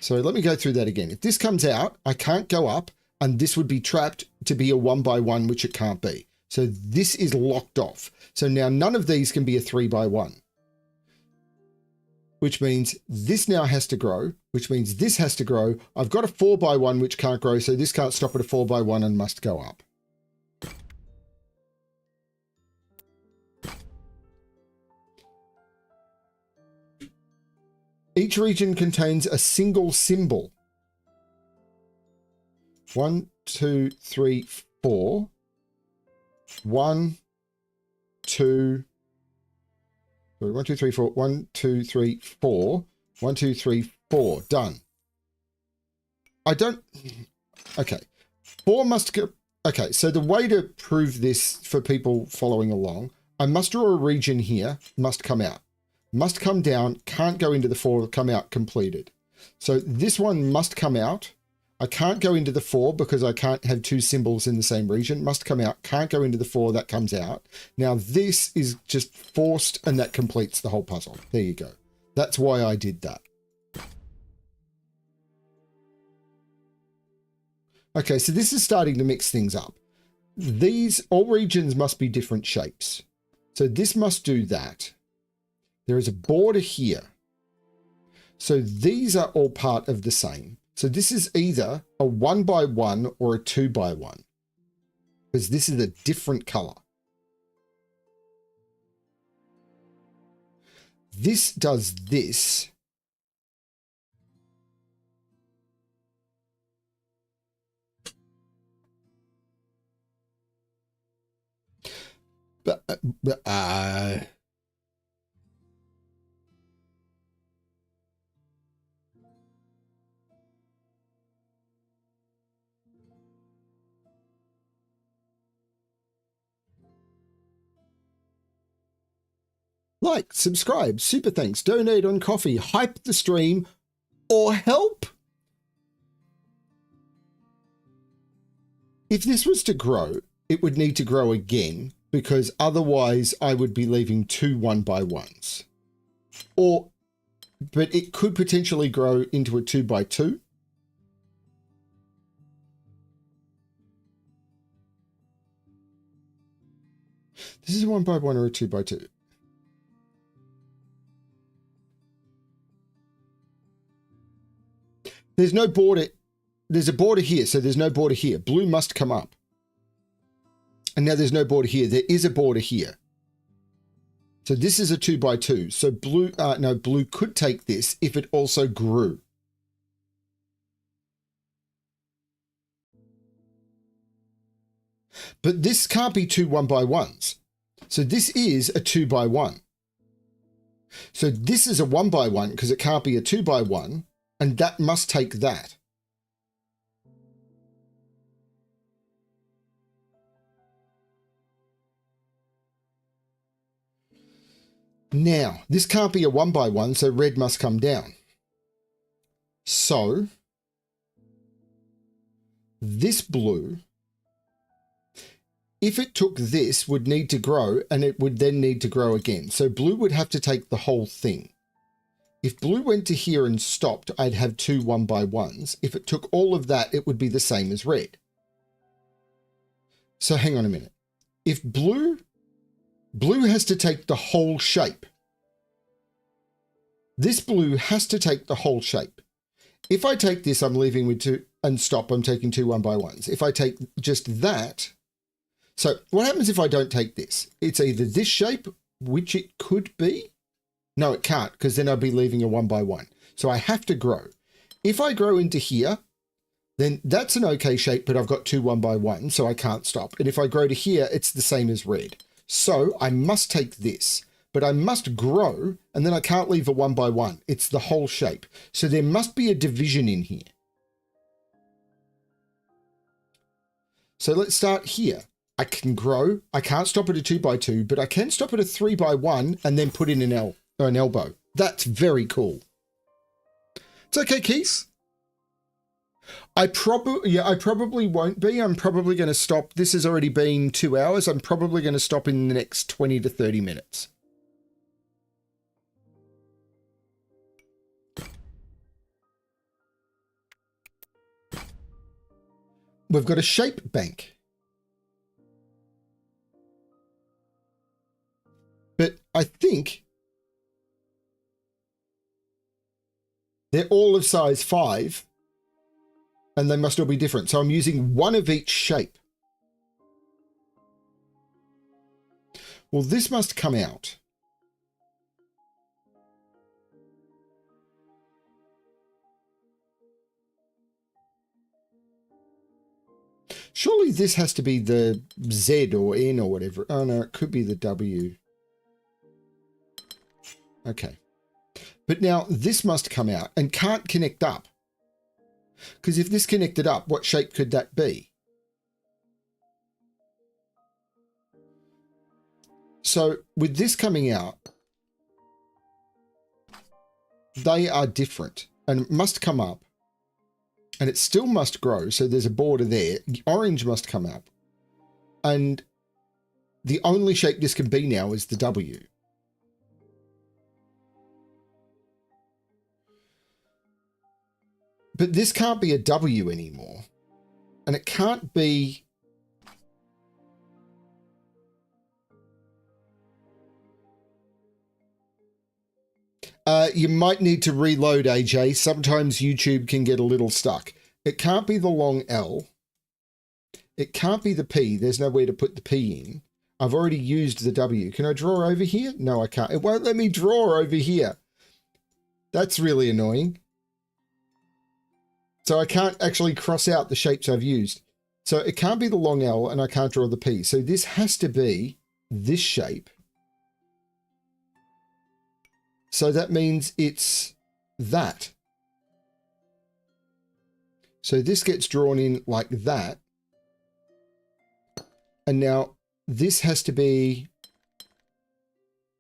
So let me go through that again. If this comes out, I can't go up, and this would be trapped to be a 1x1, which it can't be. So this is locked off. So now none of these can be a 3x1, which means this now has to grow, which means this has to grow. I've got a 4x1, which can't grow, so this can't stop at a 4x1 and must go up. Each region contains a single symbol. 1, 2, 3, 4. 1, 2, 1, 2, 3, 4. 1, 2, 3, 4. 1, 2, 3, 4. Done. I don't... Okay. 4 must go... Okay, so the way to prove this for people following along, I must draw a region here, must come out. Must come down, can't go into the 4, come out, completed. So this one must come out. I can't go into the 4 because I can't have two symbols in the same region. Must come out, can't go into the 4, that comes out. Now this is just forced and that completes the whole puzzle. There you go. That's why I did that. Okay, so this is starting to mix things up. These, all regions must be different shapes. So this must do that. There is a border here. So these are all part of the same. So this is either a 1x1 or a 2x1, because this is a different color. This does this. Like, subscribe, super thanks, donate on coffee, hype the stream, or help. If this was to grow, it would need to grow again, because otherwise I would be leaving two 1x1s. But it could potentially grow into a 2x2. This is a 1x1 or a 2x2. There's no border. There's a border here, so there's no border here. Blue must come up. And now there's no border here. There is a border here. So this is a 2x2. So blue, no, blue could take this if it also grew. But this can't be two 1x1s. So this is a 2x1. So this is a 1x1 because it can't be a 2x1. And that must take that. Now, this can't be a 1x1, so red must come down. So, this blue, if it took this, would need to grow, and it would then need to grow again. So blue would have to take the whole thing. If blue went to here and stopped, I'd have two 1x1s. If it took all of that, it would be the same as red. So hang on a minute. If blue has to take the whole shape. This blue has to take the whole shape. If I take this, I'm leaving with two, and stop, I'm taking two 1x1s. If I take just that, so what happens if I don't take this? It's either this shape, which it could be. No, it can't, because then I'd be leaving a 1x1. So I have to grow. If I grow into here, then that's an okay shape, but I've got two 1x1, so I can't stop. And if I grow to here, it's the same as red. So I must take this, but I must grow, and then I can't leave a 1x1. It's the whole shape. So there must be a division in here. So let's start here. I can grow. I can't stop at a 2x2, but I can stop at a 3x1 and then put in an L. Or an elbow. That's very cool. It's okay, Keith. I probably won't be. I'm probably going to stop. This has already been 2 hours. I'm probably going to stop in the next 20 to 30 minutes. we've got a shape bank. But I think they're all of size 5 and they must all be different. So I'm using one of each shape. Well, this must come out. Surely this has to be the Z or N or whatever. Oh no, it could be the W. Okay. But now this must come out and can't connect up. Because if this connected up, what shape could that be? So with this coming out, they are different and must come up. And it still must grow. So there's a border there. Orange must come up. And the only shape this can be now is the W. But this can't be a W anymore. And it can't be... you might need to reload, AJ. Sometimes YouTube can get a little stuck. It can't be the long L. It can't be the P. There's nowhere to put the P in. I've already used the W. Can I draw over here? No, I can't. It won't let me draw over here. That's really annoying. So I can't actually cross out the shapes I've used. So it can't be the long L and I can't draw the P. So this has to be this shape. So that means it's that. So this gets drawn in like that. And now this has to be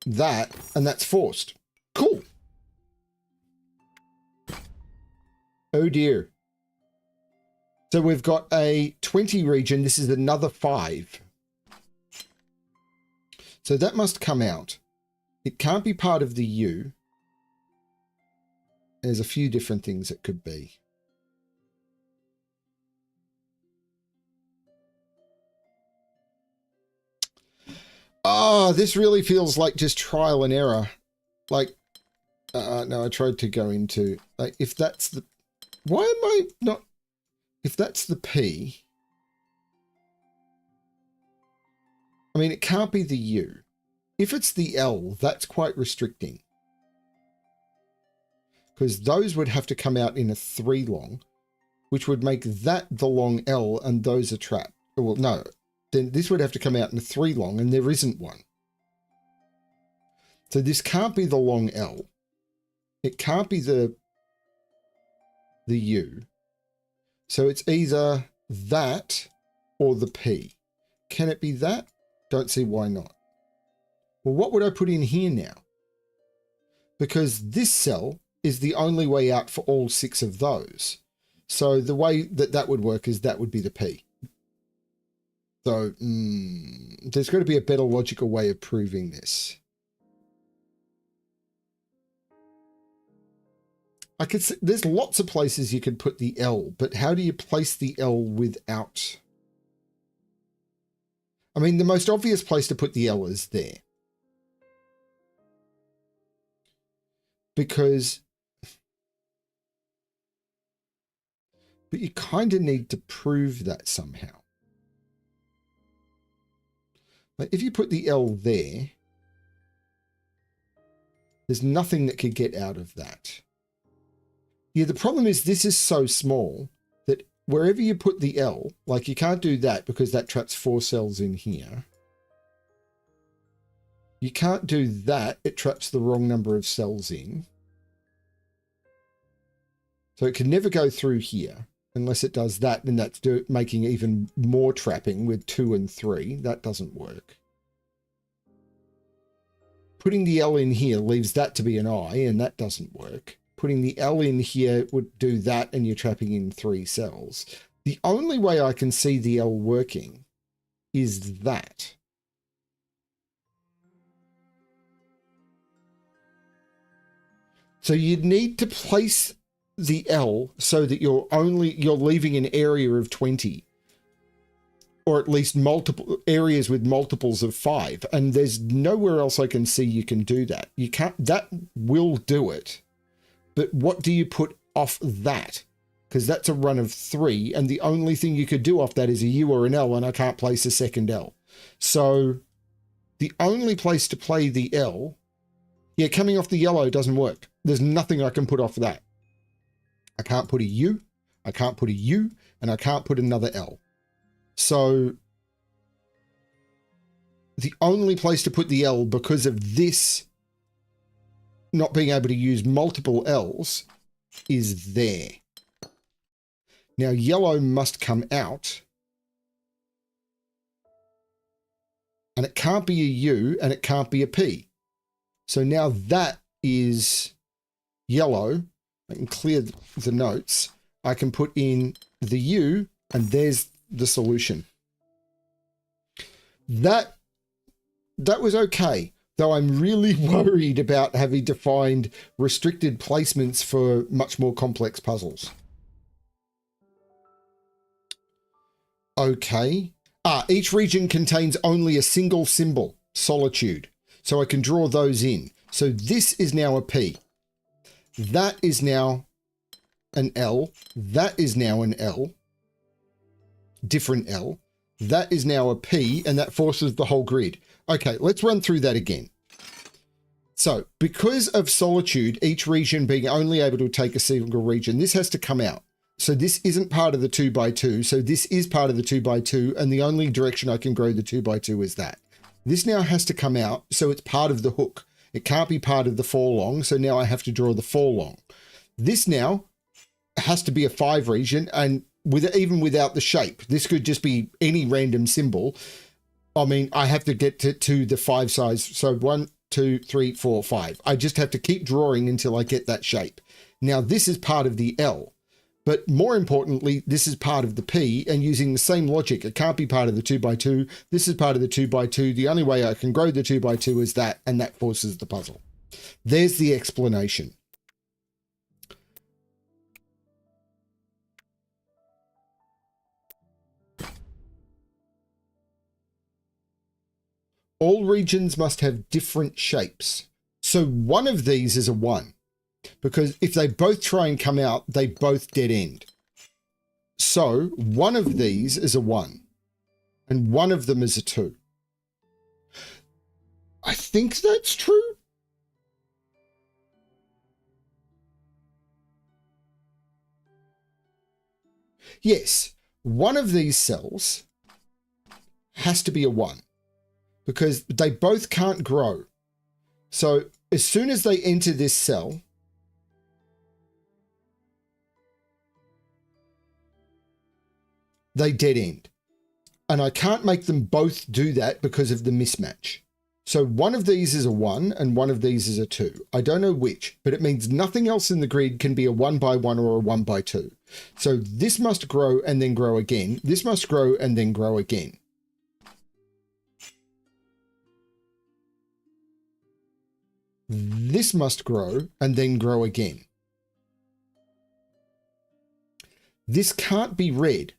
that, and that's forced. Cool. Oh dear. So we've got a 20 region. This is another 5. So that must come out. It can't be part of the U. There's a few different things it could be. Oh, this really feels like just trial and error. Like, no, I tried to go into, like, if that's the, why am I not, if that's the P, I mean, it can't be the U. If it's the L, that's quite restricting. Because those would have to come out in a 3 long, which would make that the long L and those are trapped. Well, no, then this would have to come out in a 3 long and there isn't one. So this can't be the long L. It can't be the U. So it's either that or the P. Can it be that? Don't see why not. Well, what would I put in here now? Because this cell is the only way out for all 6 of those. So the way that that would work is that would be the P. So there's got to be a better logical way of proving this. I could see, there's lots of places you could put the L, but how do you place the L without? I mean, the most obvious place to put the L is there. Because, but you kind of need to prove that somehow. Like if you put the L there, there's nothing that could get out of that. Yeah, the problem is this is so small that wherever you put the L, like you can't do that because that traps 4 cells in here. You can't do that. It traps the wrong number of cells in. So it can never go through here unless it does that. And that's making even more trapping with 2 and 3. That doesn't work. Putting the L in here leaves that to be an I, and that doesn't work. Putting the L in here would do that, and you're trapping in 3 cells. The only way I can see the L working is that. So you'd need to place the L so that you're leaving an area of 20 or at least multiple areas with multiples of 5. And there's nowhere else I can see you can do that. You can't, that will do it. But what do you put off that? Because that's a run of 3. And the only thing you could do off that is a U or an L, and I can't place a second L. So the only place to play the L, yeah, coming off the yellow doesn't work. There's nothing I can put off that. I can't put a U, I can't put a U, and I can't put another L. So the only place to put the L, because of this not being able to use multiple L's, is there. Now yellow must come out. And it can't be a U and it can't be a P. So now that is yellow. I can clear the notes. I can put in the U and there's the solution. That was okay, though I'm really worried about having to find restricted placements for much more complex puzzles. Okay. Each region contains only a single symbol, solitude. So I can draw those in. So this is now a P. That is now an L. That is now an L. Different L. That is now a P, and that forces the whole grid. Okay, let's run through that again. So because of solitude, each region being only able to take a single region, this has to come out. So this isn't part of the 2x2. So this is part of the 2x2. And the only direction I can grow the 2x2 is that. This now has to come out. So it's part of the hook. It can't be part of the 4 long. So now I have to draw the 4 long. This now has to be a 5 region. And even without the shape, this could just be any random symbol. I mean, I have to get to the 5 size. So 1, 2, 3, 4, 5. I just have to keep drawing until I get that shape. Now this is part of the L. But more importantly, this is part of the P, and using the same logic, it can't be part of the 2x2. This is part of the 2x2. The only way I can grow the 2x2 is that, and that forces the puzzle. There's the explanation. All regions must have different shapes. So one of these is a 1. Because if they both try and come out, they both dead end. So one of these is a 1 and one of them is a 2. I think that's true. Yes, one of these cells has to be a 1 because they both can't grow. So as soon as they enter this cell, they dead end. And I can't make them both do that because of the mismatch. So one of these is a 1 and one of these is a 2. I don't know which, but it means nothing else in the grid can be a 1x1 or a 1x2. So this must grow and then grow again. This must grow and then grow again. This must grow and then grow again. This can't be red.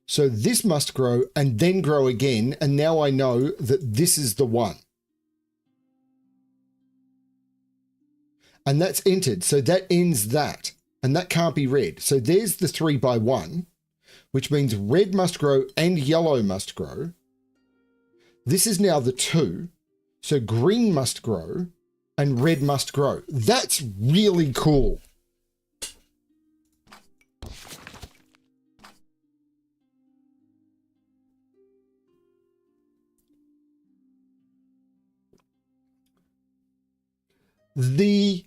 So this must grow and then grow again. And now I know that this is the 1. And that's entered. So that ends that. And that can't be red. So there's the 3x1, which means red must grow and yellow must grow. This is now the 2. So green must grow and red must grow. That's really cool. The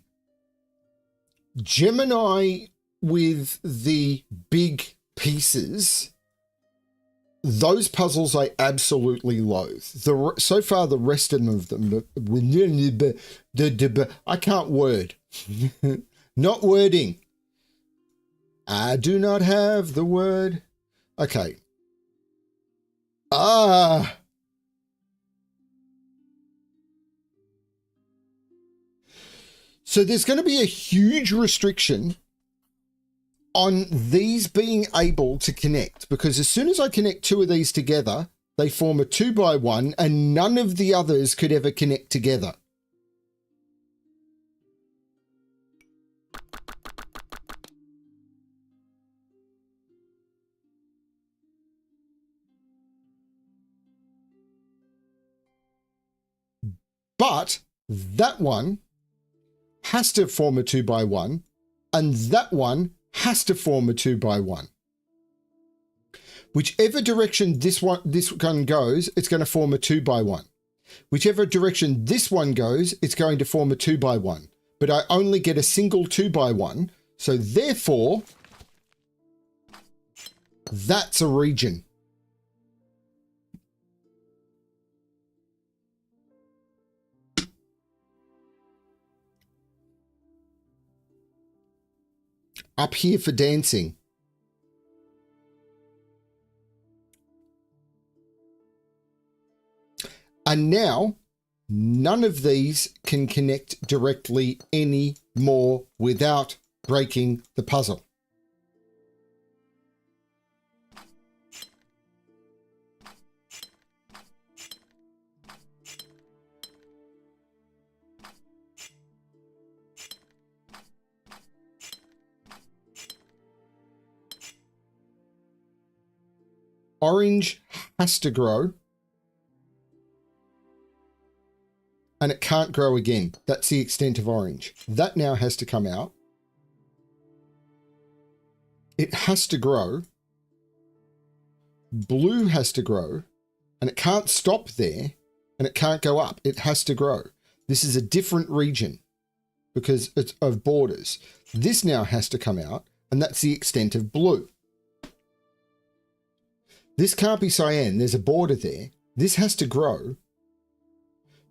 Gemini with the big pieces, those puzzles I absolutely loathe. So far, the rest of them, I can't word. Not wording. I do not have the word. Okay. So there's going to be a huge restriction on these being able to connect, because as soon as I connect two of these together, they form a 2x1 and none of the others could ever connect together. But that one has to form a 2x1 and that one has to form a 2x1. Whichever direction this one goes, it's going to form a 2x1. Whichever direction this one goes, it's going to form a 2x1. But I only get a single 2x1, so therefore, that's a region. Up here for dancing. And now, none of these can connect directly anymore without breaking the puzzle. Orange has to grow. And it can't grow again. That's the extent of orange. That now has to come out. It has to grow. Blue has to grow. And it can't stop there. And it can't go up. It has to grow. This is a different region because it's of borders. This now has to come out. And that's the extent of blue. This can't be cyan. There's a border there. This has to grow.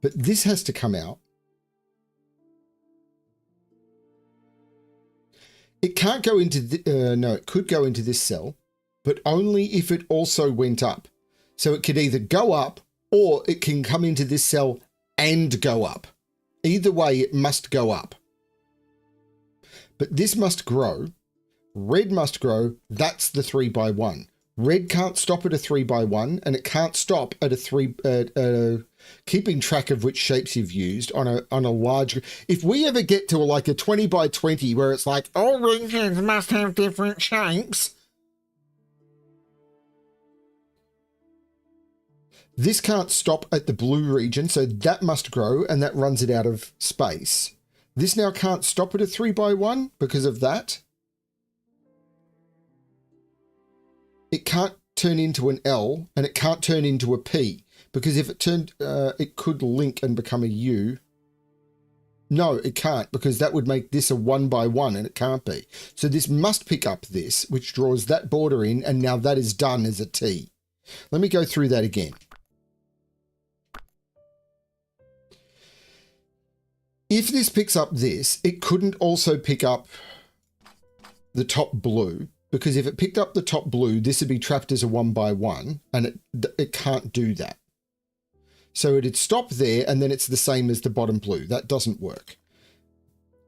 But this has to come out. It can't go into the, no, it could go into this cell, but only if it also went up. So it could either go up or it can come into this cell and go up. Either way, it must go up. But this must grow. Red must grow. That's the 3x1. Red can't stop at a 3x1 and it can't stop at a 3, keeping track of which shapes you've used on a large. If we ever get to like a 20x20 where it's like all regions must have different shapes. This can't stop at the blue region, so that must grow and that runs it out of space. This now can't stop at a 3x1 because of that. It can't turn into an L and it can't turn into a P because if it turned, it could link and become a U. No, it can't because that would make this a 1x1 and it can't be. So this must pick up this, which draws that border in, and now that is done as a T. Let me go through that again. If this picks up this, it couldn't also pick up the top blue. Because if it picked up the top blue, this would be trapped as a 1x1, and it can't do that. So it'd stop there, and then it's the same as the bottom blue. That doesn't work.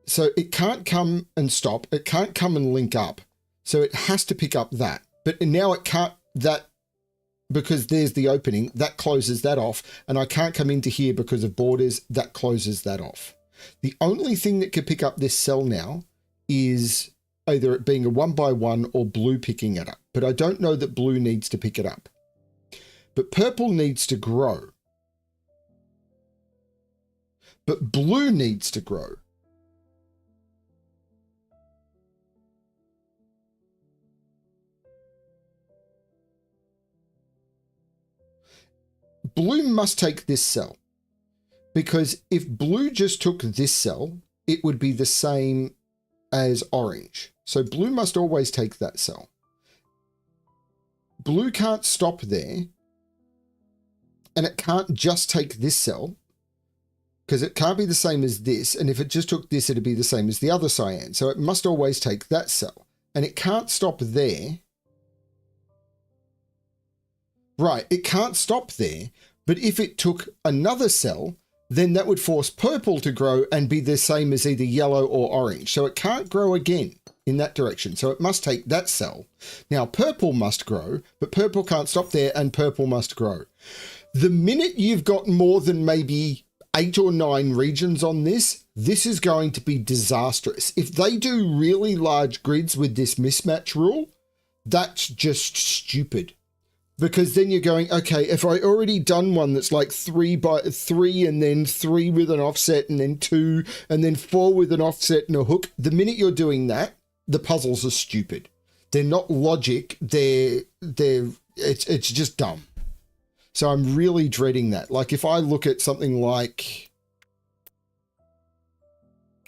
So it can't come and stop. It can't come and link up. So it has to pick up that. But now it can't, that, because there's the opening, that closes that off, and I can't come into here because of borders, that closes that off. The only thing that could pick up this cell now is either it being a 1x1 or blue picking it up. But I don't know that blue needs to pick it up. But purple needs to grow. But blue needs to grow. Blue must take this cell. Because if blue just took this cell, it would be the same as orange. So blue must always take that cell. Blue can't stop there. And it can't just take this cell. Because it can't be the same as this. And if it just took this, it'd be the same as the other cyan. So it must always take that cell. And it can't stop there. Right, it can't stop there. But if it took another cell, then that would force purple to grow and be the same as either yellow or orange. So it can't grow again. in that direction. So it must take that cell. Now purple must grow, but purple can't stop there and purple must grow. The minute you've got more than maybe 8 or 9 regions on this, this is going to be disastrous. If they do really large grids with this mismatch rule, that's just stupid. Because then you're going, okay, if I already done one that's like 3 by 3 and then 3 with an offset and then 2 and then 4 with an offset and a hook, the minute you're doing that, the puzzles are stupid. They're not logic. It's just dumb. So I'm really dreading that. Like if I look at something like,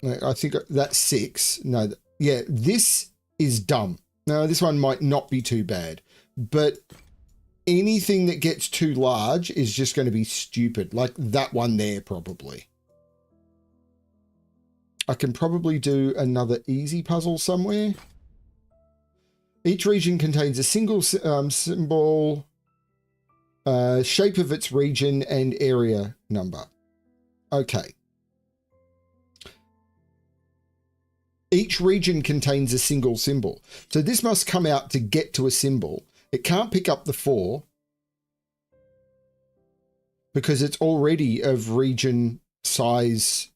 I think that's 6. No, yeah, this is dumb. Now this one might not be too bad, but anything that gets too large is just going to be stupid. Like that one there, probably. I can probably do another easy puzzle somewhere. Each region contains a single symbol, shape of its region, and area number. Okay. Each region contains a single symbol. So this must come out to get to a symbol. It can't pick up the 4 because it's already of region size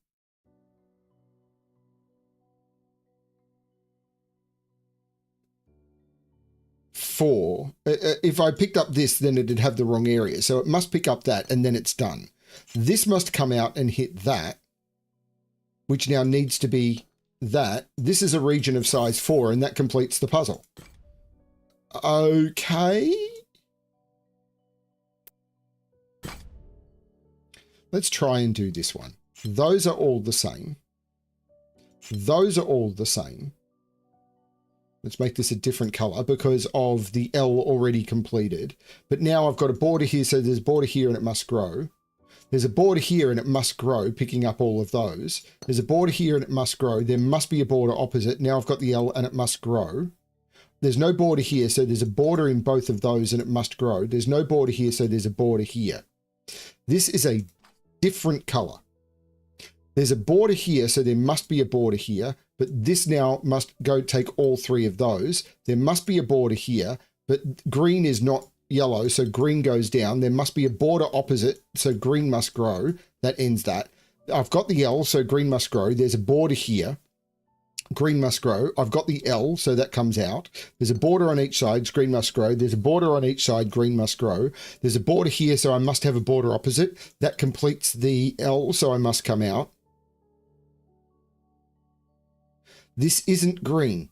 4. If I picked up this, then it'd have the wrong area. So it must pick up that and then it's done. This must come out and hit that, which now needs to be that. This is a region of size 4 and that completes the puzzle. Okay. Let's try and do this one. Those are all the same. Those are all the same. Let's make this a different color because of the L already completed. But now I've got a border here, so there's a border here and it must grow. There's a border here and it must grow, picking up all of those. There's a border here and it must grow. There must be a border opposite. Now I've got the L and it must grow. There's no border here, so there's a border in both of those and it must grow. There's no border here, so there's a border here. This is a different color. There's a border here, so there must be a border here, but this now must go take all 3 of those. There must be a border here, but green is not yellow, so green goes down. There must be a border opposite, so green must grow. That ends that. I've got the L, so green must grow. There's a border here. Green must grow. I've got the L, so that comes out. There's a border on each side, green must grow. There's a border on each side, green must grow. There's a border here, so I must have a border opposite. That completes the L, so I must come out. This isn't green.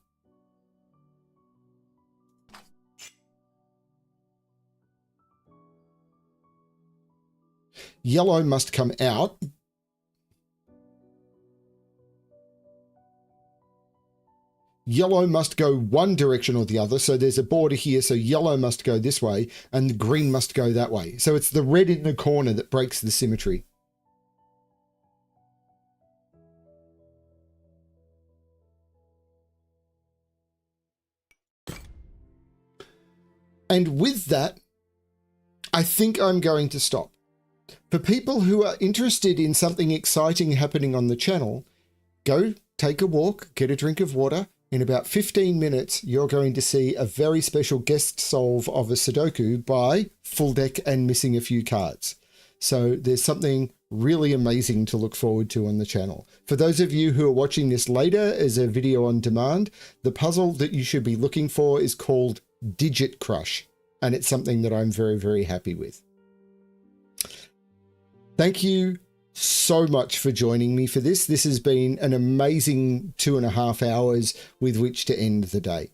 Yellow must come out. Yellow must go one direction or the other. So there's a border here. So yellow must go this way and the green must go that way. So it's the red in the corner that breaks the symmetry. And with that, I think I'm going to stop. For people who are interested in something exciting happening on the channel, go take a walk, get a drink of water. In about 15 minutes, you're going to see a very special guest solve of a Sudoku by full deck and missing a few cards. So there's something really amazing to look forward to on the channel. For those of you who are watching this later as a video on demand, the puzzle that you should be looking for is called Digit Crush, and it's something that I'm very, very happy with. Thank you so much for joining me for this. This has been an amazing 2.5 hours with which to end the day.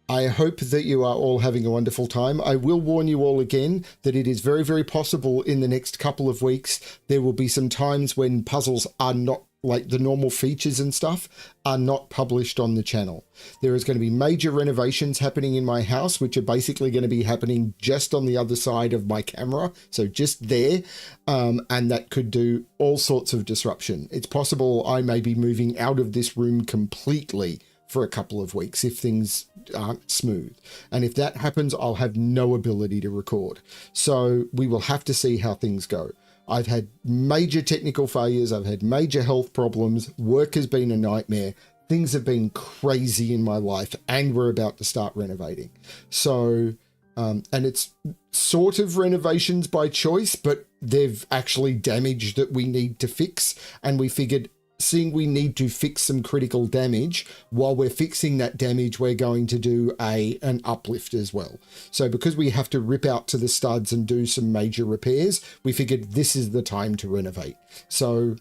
I hope that you are all having a wonderful time. I will warn you all again that it is very, very possible in the next couple of weeks there will be some times when puzzles are not, like the normal features and stuff, are not published on the channel. There is going to be major renovations happening in my house, which are basically going to be happening just on the other side of my camera, so just there, and that could do all sorts of disruption. It's possible I may be moving out of this room completely for a couple of weeks if things aren't smooth. And if that happens, I'll have no ability to record. So we will have to see how things go. I've had major technical failures. I've had major health problems. Work has been a nightmare. things have been crazy in my life, and we're about to start renovating. So, and it's sort of renovations by choice, but they've actually damage that we need to fix. And we figured, seeing we need to fix some critical damage, while we're fixing that damage, we're going to do an uplift as well. So because we have to rip out to the studs and do some major repairs, we figured this is the time to renovate. So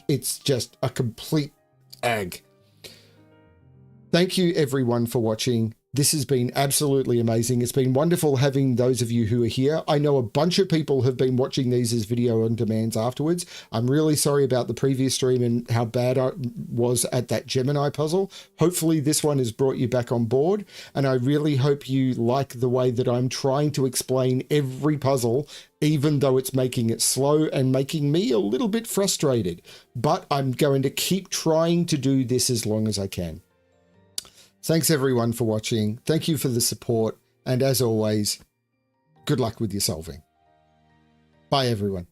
it's just a complete ag. Thank you everyone for watching. This has been absolutely amazing. It's been wonderful having those of you who are here. I know a bunch of people have been watching these as video on demands afterwards. I'm really sorry about the previous stream and how bad I was at that Gemini puzzle. Hopefully this one has brought you back on board, and I really hope you like the way that I'm trying to explain every puzzle, even though it's making it slow and making me a little bit frustrated. But I'm going to keep trying to do this as long as I can. Thanks everyone for watching. Thank you for the support. And as always, good luck with your solving. Bye everyone.